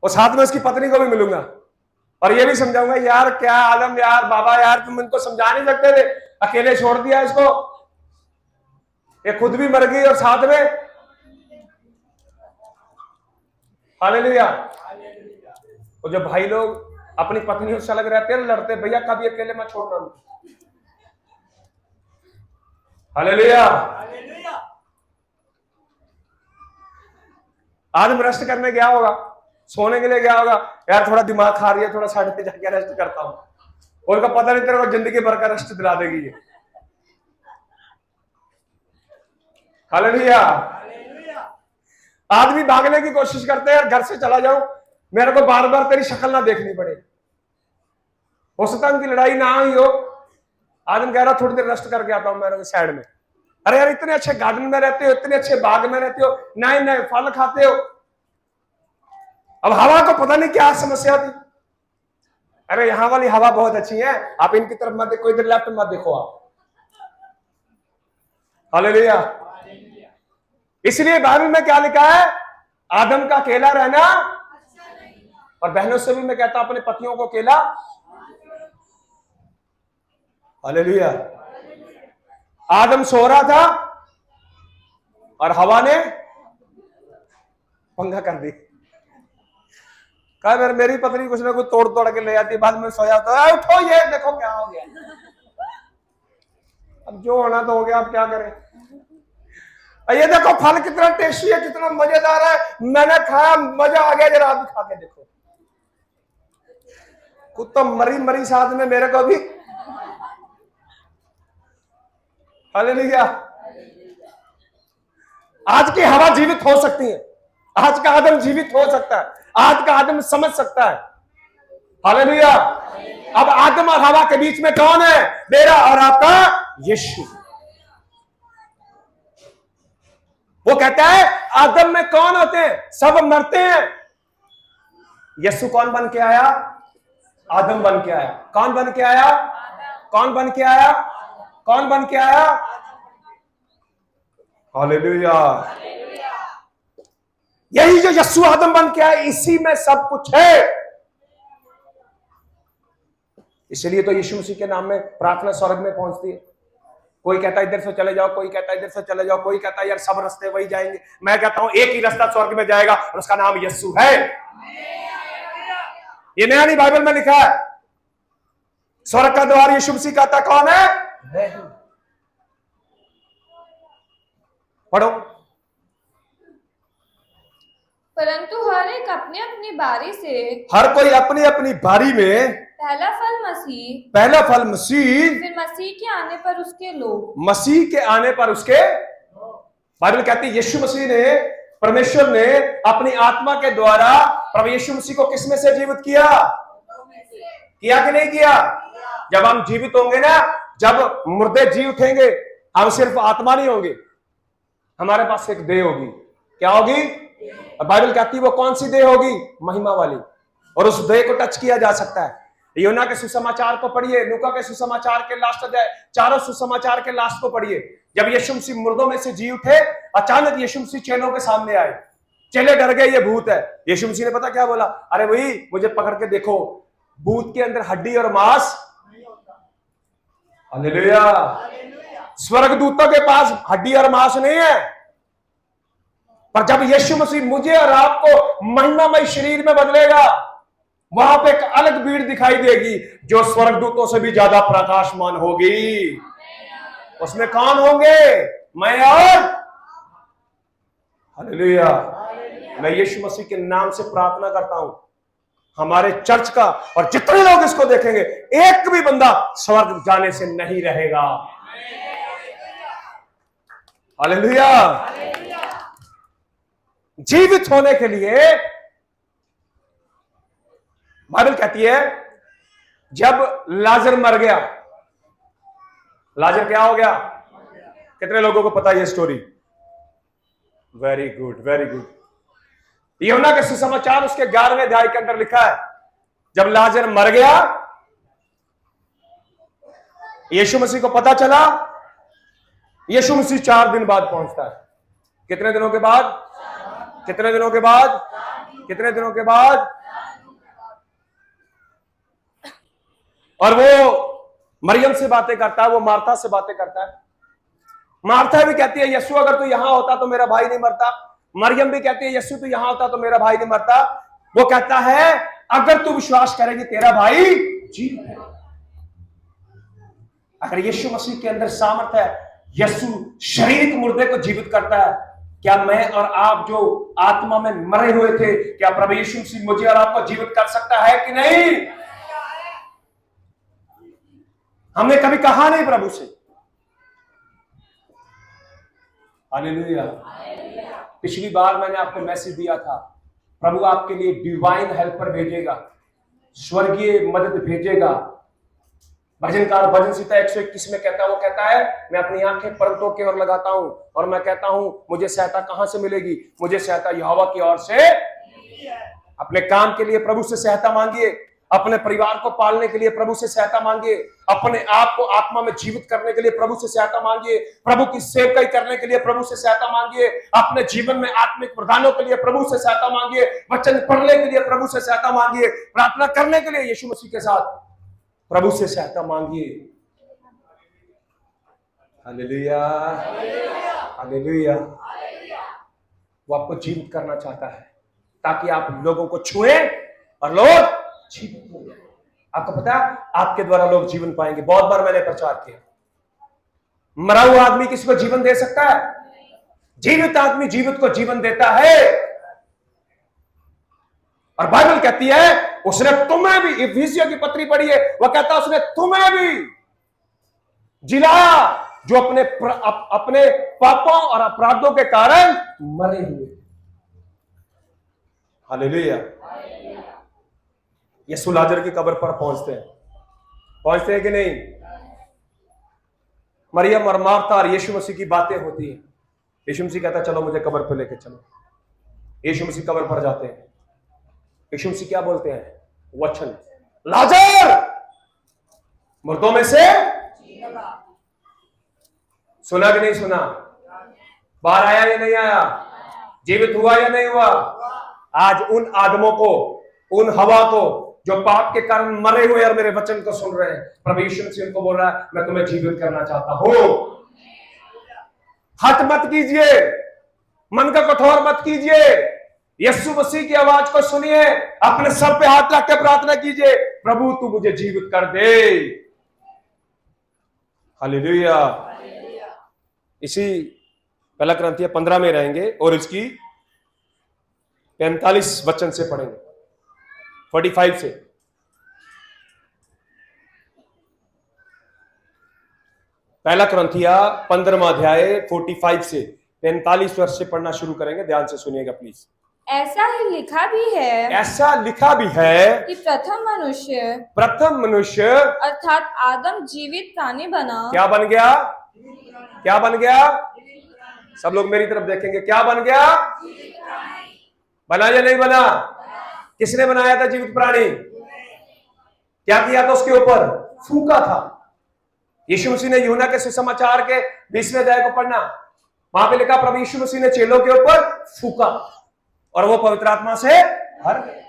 और साथ में उसकी पत्नी को भी मिलूंगा और ये भी समझाऊंगा, यार क्या आलम यार, बाबा यार तुम इनको समझा नहीं सकते थे, अकेले छोड़ दिया इसको, ये खुद भी मर गई और साथ में। हालेलुया। और जब भाई लोग अपनी पत्नियों से अलग रहते हैं, लड़ते, भैया कभी अकेले मैं छोड़ रहा हूं। हालेलुया। आदम रेस्ट करने गया होगा, सोने के लिए गया होगा, यार थोड़ा दिमाग खा रही है, थोड़ा साइड पे जाके रेस्ट करता हूं। और का पता नहीं तेरे को जिंदगी भर का रेस्ट दिला देगी ये। हालेलुया। आदमी भागने की कोशिश करते हैं, घर से चला जाऊं, मेरे को बार बार तेरी शक्ल ना देखनी पड़े, हो सकता है उनकी लड़ाई ना हुई हो। आदमी कह रहा थोड़ी देर रेस्ट करके आता हूं मेरे साइड में। अरे यार इतने अच्छे गार्डन में रहते हो, इतने अच्छे बाग में रहते हो, नए नए फल खाते हो, अब हवा को पता नहीं क्या समस्या थी। अरे यहां वाली हवा बहुत अच्छी है, आप इनकी तरफ मत देखो, इधर लेफ्ट मत देखो आप। हालेलुया। इसलिए बाइबल में क्या लिखा है, आदम का अकेला रहना, और बहनों से भी मैं कहता हूं अपने पतियों को अकेला। हालेलुया। आदम सो रहा था और हवा ने पंगा कर दी। कहा मेरी पत्नी कुछ ना कुछ तोड़ तोड़ के ले जाती, बाद में सोया तो उठो, ये देखो क्या हो गया। अब जो होना तो हो गया, अब क्या करें। ये देखो फल कितना टेस्टी है, कितना मजेदार है, मैंने खाया, मजा आ गया, जरा आप भी खा के देखो। कुछ तो मरी मरी साथ में मेरे को भी। हालेलुया। आज की हवा जीवित हो सकती है, आज का आदम जीवित हो सकता है, आज का आदम समझ सकता है। हालेलुया। अब आदम और हवा के बीच में कौन है? मेरा और आपका यीशु। वो कहता है आदम में कौन होते हैं? सब मरते हैं। यीशु कौन बन के आया? आदम बन के आया। कौन बन के आया? कौन बन के आया? कौन बन के आया? हालेलुया। यही जो यीशु आदम बन के आया, इसी में सब कुछ है। इसलिए तो यीशु मसीह के नाम में प्रार्थना स्वर्ग में पहुंचती है। कोई कहता है इधर से चले जाओ, कोई कहता है इधर से चले जाओ, कोई कहता है यार सब रास्ते वही जाएंगे। मैं कहता हूं एक ही रास्ता स्वर्ग में जाएगा और उसका नाम यीशु है। ये नया नहीं, बाइबल में लिखा है। स्वर्ग का द्वार यीशु मसीह का था, कौन है? पढ़ो। परंतु हर एक अपनी अपनी बारी से, हर कोई अपनी अपनी बारी में, पहला फल मसीह, पहला फल मसीह, फिर मसीह के आने पर उसके लोग। मसीह के आने पर उसके। बाइबल कहती है यीशु मसीह ने, परमेश्वर ने अपनी आत्मा के द्वारा प्रभु यीशु मसीह को किसमें से जीवित किया? किया कि नहीं किया? जब हम जीवित होंगे ना, जब मुर्दे जी उठेंगे, हम सिर्फ आत्मा नहीं होंगे, हमारे पास एक देह होगी। क्या होगी? बाइबल कहती है वो कौन सी देह होगी? महिमा वाली। और उस देह को टच किया जा सकता है। यूहन्ना के सुसमाचार को पढ़िए, लूका के सुसमाचार के लास्ट अध्याय, चारों सुसमाचार के लास्ट को पढ़िए। जब यीशु मसीह मुर्दों में से जी उठे, अचानक यीशु मसीह चेलों के सामने आए। चेले डर गए, ये भूत है। यीशु मसीह ने पता क्या बोला? अरे वही मुझे पकड़ के देखो, भूत के अंदर हड्डी और मांस। हालेलुया। स्वर्गदूतों के पास हड्डी और मांस नहीं है, पर जब यीशु मसीह मुझे और आपको महिमामय शरीर में बदलेगा, वहां पे एक अलग भीड़ दिखाई देगी जो स्वर्गदूतों से भी ज्यादा प्रकाशमान होगी। उसमें कौन होंगे? मैं और। हालेलुया। मैं यीशु मसीह के नाम से प्रार्थना करता हूं, हमारे चर्च का और जितने लोग इसको देखेंगे, एक भी बंदा स्वर्ग जाने से नहीं रहेगा। हालेलुया। जीवित होने के लिए बाइबल कहती है जब लाजर मर गया, लाजर क्या हो गया? कितने लोगों को पता है ये story? Very good, very good. यूहन्ना के सुसमाचार उसके 11वें अध्याय के अंदर लिखा है, जब लाजर मर गया, यीशु मसीह को पता चला। यीशु मसीह 4 दिन बाद पहुंचता है। कितने दिनों के बाद? कितने दिनों के बाद? कितने दिनों के बाद? और वो मरियम से बातें करता है, वो मार्था से बातें करता है। मार्था भी कहती है यीशु अगर तू यहां होता तो मेरा भाई नहीं मरता। मरियम भी कहती है यीशु तू यहां होता तो मेरा भाई नहीं मरता। वो कहता है अगर तू विश्वास करेगी तेरा भाई जीवित है। अगर यीशु मसीह के अंदर सामर्थ है, यीशु शारीरिक मुर्दे को जीवित करता है, क्या मैं और आप जो आत्मा में मरे हुए थे, क्या प्रभु यीशु मसीह मुझे और आपको जीवित कर सकता है कि नहीं? हमने कभी कहा नहीं प्रभु से। हालेलुया। पिछली बार मैंने आपको मैसेज दिया था, प्रभु आपके लिए डिवाइन हेल्पर भेजेगा, स्वर्गीय मदद भेजेगा। भजनकार भजन संहिता 121 में कहता है, वो कहता है, मैं अपनी आंखें पर्वतों की ओर लगाता हूं और मैं कहता हूं मुझे सहायता कहां से मिलेगी? मुझे सहायता यहोवा की ओर से। अपने काम के लिए प्रभु से सहायता मांगिए, अपने परिवार को पालने के लिए प्रभु से सहायता मांगिए, अपने आप को आत्मा में जीवित करने के लिए प्रभु से सहायता मांगिए, प्रभु की सेवकाई करने के लिए प्रभु से सहायता मांगिए, अपने जीवन में आत्मिक प्रदानों के लिए प्रभु से सहायता मांगिए, वचन पढ़ने के लिए प्रभु से सहायता मांगिए, प्रार्थना करने के लिए यीशु मसीह के साथ प्रभु से सहायता मांगिए। Hallelujah, hallelujah. वो आपको जीवित करना चाहता है ताकि आप लोगों को छुए और लोग जीवित हो जाए। आपको पता है, आपके द्वारा लोग जीवन पाएंगे। बहुत बार मैंने प्रचार किया, मरा हुआ आदमी किसी को जीवन दे सकता है? जीवित आदमी जीवित को जीवन देता है। और बाइबल कहती है उसने तुम्हें भी, इफिसियों की पत्री पढ़ी है, वह कहता है उसने तुम्हें भी जिलाया जो अपने पापों और अपराधों के कारण मरे हुए। हालेलुया। यीशु लाजर की कब्र पर पहुंचते हैं कि नहीं? मरियम और मार्था और यीशु मसीह की बातें होती हैं। यीशु मसीह कहता चलो मुझे कब्र पर लेके चलो। यीशु मसीह कब्र पर जाते हैं। यीशु मसीह क्या बोलते हैं? वचन, लाजर मुर्दों में से सुना कि नहीं सुना? बाहर आया या नहीं आया? जीवित हुआ या नहीं हुआ? आज उन आदमों को, उन हवा को जो पाप के कारण मरे हुए और मेरे वचन को सुन रहे हैं, प्रभु यीशु मसीह उनको बोल रहा है मैं तुम्हें जीवित करना चाहता हूं। हट मत कीजिए, मन का कठोर मत कीजिए, यीशु मसीह की आवाज को सुनिए, अपने सर पे हाथ रख के प्रार्थना कीजिए, प्रभु तू मुझे जीवित कर दे। हालेलुया। इसी 1 Corinthians 15 में रहेंगे और इसकी 45 वचन से पढ़ेंगे, 45 से। पहला Corinthians 15वां अध्याय 45 से 45 वर्ष से पढ़ना शुरू करेंगे। ध्यान से सुनिएगा प्लीज। ऐसा ही लिखा भी है, ऐसा लिखा भी है कि प्रथम मनुष्य अर्थात आदम जीवित प्राणी बना। क्या बन गया? क्या बन गया? सब लोग मेरी तरफ देखेंगे। क्या बन गया? बना या नहीं बना? किसने बनाया था जीवित प्राणी? क्या किया था उसके ऊपर? फूका था। यीशु मसीह ने यूहन्ना के सुसमाचार के 20वें अध्याय को पढ़ना, वहां पे लिखा प्रभु यीशु मसीह ने चेलों के ऊपर फूका और वो पवित्र आत्मा से भर गए।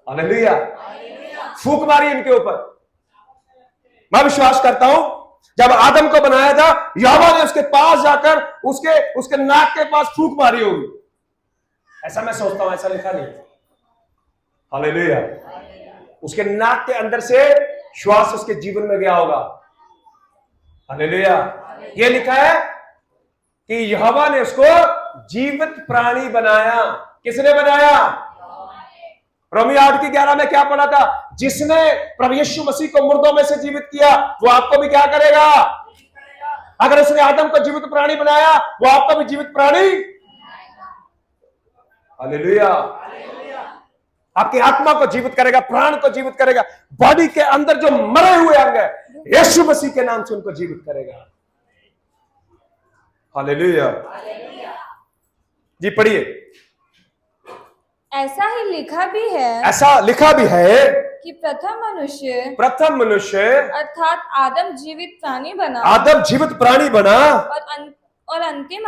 हालेलुया। फूक मारी इनके ऊपर। मैं विश्वास करता हूं जब आदम को बनाया था, यहोवा ने उसके पास जाकर उसके नाक के पास फूक मारी होगी। ऐसा मैं सोचता हूं, ऐसा लिखा नहीं। हालेलुया। उसके नाक के अंदर से श्वास उसके जीवन में गया होगा। हालेलुया। ये लिखा है कि यहोवा ने उसको जीवित प्राणी बनाया। किसने बनाया? रोमी 8:11 में क्या पढ़ा था? जिसने प्रभु यीशु मसीह को मुर्दों में से जीवित किया वो आपको भी क्या करेगा? अगर उसने आदम को जीवित प्राणी बनाया वो आपको भी जीवित प्राणी। हालेलुया। आपकी आत्मा को जीवित करेगा, प्राण को जीवित करेगा। बॉडी के अंदर जो मरे हुए अंग है, यीशु मसीह के नाम से उनको जीवित करेगा। हालेलुया। जी पढ़िए। ऐसा ही लिखा भी है, ऐसा लिखा भी है कि प्रथम मनुष्य अर्थात आदम जीवित प्राणी बना। आदम जीवित प्राणी बना और अंतिम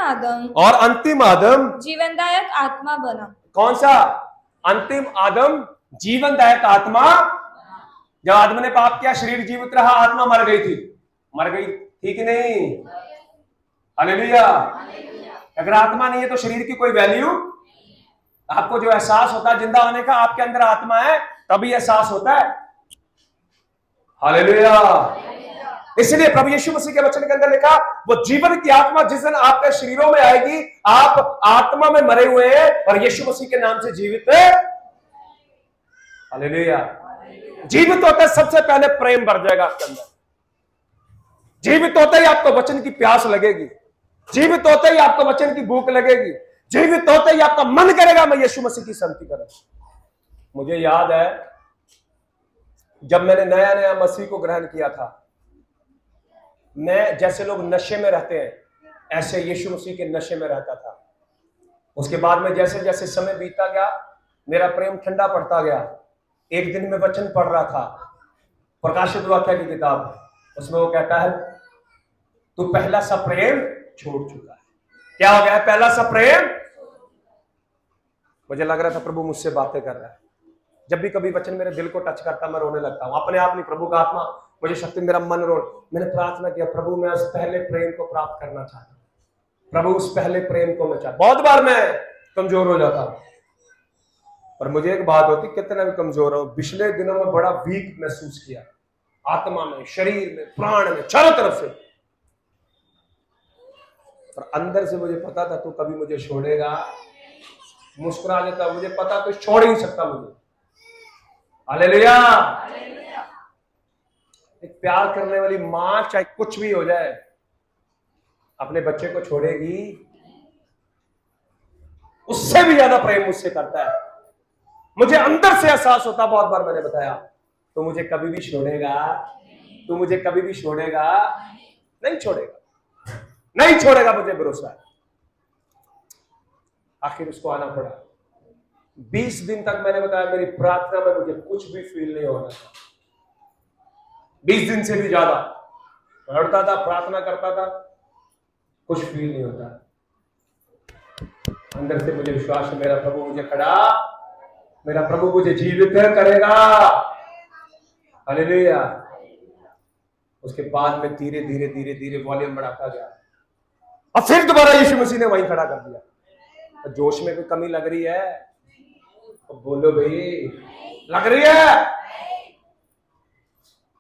आदम जीवनदायक आत्मा बना। कौन सा अंतिम आदम? जीवनदायक आत्मा। जब आदम ने पाप किया शरीर जीवित रहा, आत्मा मर गई थी कि नहीं? हालेलुया। अगर आत्मा नहीं है तो शरीर की कोई वैल्यू। आपको जो एहसास होता है जिंदा होने का, आपके अंदर आत्मा है तभी एहसास होता है। हालेलुया। इसलिए प्रभु यीशु मसीह के वचन के अंदर लिखा, वो जीवन की आत्मा जिस दिन आपके शरीरों में आएगी, आप आत्मा में मरे हुए हैं और यीशु मसीह के नाम से जीवित है। हालेलुया। जीवित होते सबसे पहले प्रेम बढ़ जाएगा आपके अंदर। जीवित होते ही आपको वचन की प्यास लगेगी, जीवित होते ही आपको वचन की भूख लगेगी, जीवित होते ही आपका मन करेगा मैं यीशु मसीह की संगति करूं। मुझे याद है जब मैंने नया नया मसीह को ग्रहण किया था, मैं जैसे लोग नशे में रहते हैं ऐसे यीशु मसीह के नशे में रहता था। उसके बाद में जैसे जैसे समय बीतता गया मेरा प्रेम ठंडा पड़ता गया। एक दिन मैं वचन पढ़ रहा था, प्रकाशित वाक्य की किताब, उसमें वो कहता है तू पहला सा प्रेम छोड़ चुका है। क्या हो गया है? पहला सा प्रेम। मुझे लग रहा था प्रभु मुझसे बातें कर रहा है। जब भी कभी वचन मेरे दिल को टच करता मैं रोने लगता हूं, अपने आप नहीं, प्रभु का आत्मा मुझे शक्ति, मेरा मन रो। मैंने प्रार्थना किया, प्रभु मैं उस पहले प्रेम को प्राप्त करना चाहता हूं, प्रभु उस पहले प्रेम को मैं चाहता। बहुत बार मैं कमजोर हो जाता हूं, पर मुझे एक बात होती, कितना भी कमजोर हो, पिछले दिनों में बड़ा वीक महसूस किया, आत्मा में, शरीर में, प्राण में, चारों तरफ से। पर अंदर से मुझे पता था तू कभी मुझे छोड़ेगा। मुस्कुरा देता, मुझे पता तो छोड़ ही नहीं सकता मुझे। हालेलुया। एक प्यार करने वाली मां चाहे कुछ भी हो जाए अपने बच्चे को छोड़ेगी, उससे भी ज्यादा प्रेम मुझसे करता है। मुझे अंदर से एहसास होता, बहुत बार मैंने बताया, तो मुझे कभी भी छोड़ेगा, तू मुझे कभी भी छोड़ेगा नहीं, छोड़ेगा नहीं, छोड़ेगा, मुझे भरोसा है। आखिर उसको आना पड़ा। 20 दिन तक मैंने बताया मेरी प्रार्थना में मुझे कुछ भी फील नहीं हो रहा था। 20 दिन से भी ज्यादा लड़ता था, प्रार्थना करता था, कुछ फील नहीं होता। अंदर से मुझे विश्वास है मेरा प्रभु मुझे खड़ा, मेरा प्रभु मुझे जीवित करेगा। हालेलुया। उसके बाद में धीरे धीरे धीरे धीरे वॉल्यूम बढ़ाता गया और फिर दोबारा यीशु मसीह ने वहीं खड़ा कर दिया। जोश में कोई कमी लग रही है तो बोलो भाई, लग रही है।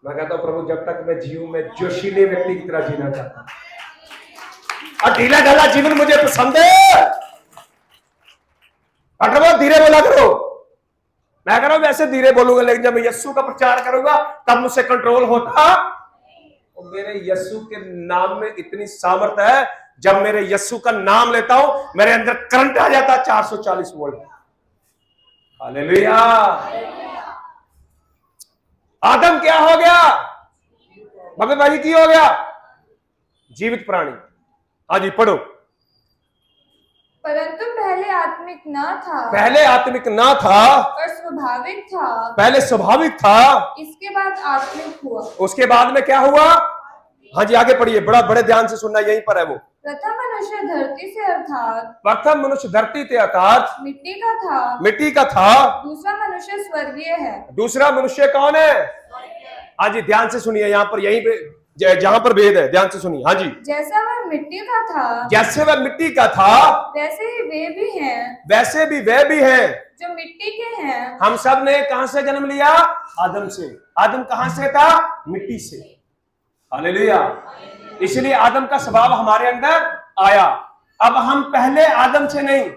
मैं कहता हूं प्रभु जब तक मैं जीऊं मैं जोशीले व्यक्ति की तरह जीना चाहता हूं और ढीला ढाला जीवन मुझे पसंद है। अगर धीरे बोला करो, मैं कह रहा हूं वैसे धीरे बोलूंगा, लेकिन जब मैं यस्सु का प्रचार करूंगा तब मुझसे कंट्रोल होता। और मेरे यस्सु के नाम में इतनी सामर्थ है, जब मेरे यस्सु का नाम लेता हूं मेरे अंदर करंट आ जाता है 440 वोल्ट। हालेलुया। आदम क्या हो गया? भगत भाई की हो गया? जीवित प्राणी। हाँ जी पढ़ो। परंतु पहले आत्मिक न था, पहले आत्मिक ना था पर स्वाभाविक था, पहले स्वाभाविक था, इसके बाद आत्मिक हुआ। उसके बाद में क्या हुआ? हाँ जी आगे पढ़िए, बड़े ध्यान से सुनना, यहीं पर है वो। प्रथम मनुष्य धरती से अर्थात प्रथम मनुष्य धरती थे अर्थात मिट्टी का था, मिट्टी का था, दूसरा मनुष्य स्वर्गीय है। दूसरा मनुष्य कौन है? हाँ जी ध्यान से सुनिए, यहाँ पर यहीं पे जहां पर भेद है, ध्यान से सुनिए। हाँ जी। जैसा वह मिट्टी का था, जैसे वह मिट्टी का था वैसे ही वे भी हैं, वैसे भी वे भी हैं जो मिट्टी के हैं। हम सब ने कहां से जन्म लिया? आदम से। आदम कहां से था? मिट्टी से। हालेलुया। इसलिए आदम का स्वभाव हमारे अंदर आया। अब हम पहले आदम से नहीं,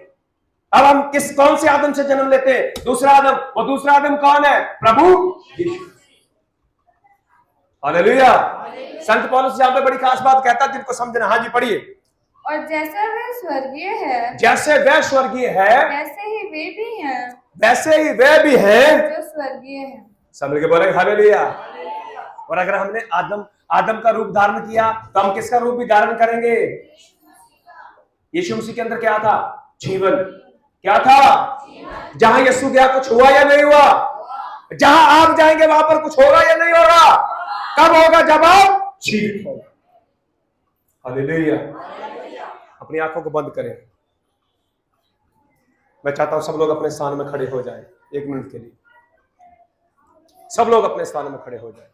अब हम कौन से आदम से जन्म लेते हैं? दूसरा आदम। वो दूसरा आदम कौन है? प्रभु यीशु। हालेलुया। संत पौलुस यहां पे बड़ी खास बात कहता है, जिनको समझना। हाँ जी पढ़िए। और जैसा वह स्वर्गीय है, जैसे वह स्वर्गीय है वैसे ही वे भी हैं, वैसे ही वे भी हैं जो स्वर्गीय हैं। सब मिलके बोले हालेलुया। और अगर हमने आदम का रूप धारण किया तो हम किसका रूप भी धारण करेंगे? यीशु मसीह के अंदर क्या था? जीवन। क्या था? जहां यीशु गया कुछ हुआ या नहीं हुआ? जहां आप जाएंगे वहां पर कुछ होगा या नहीं होगा? कब होगा? जब आप जीवित होगा। हालेलुया। अपनी आंखों को बंद करें। मैं चाहता हूं सब लोग अपने स्थान में खड़े हो जाएं 1 मिनट के लिए। सब लोग अपने स्थान में खड़े हो जाएं।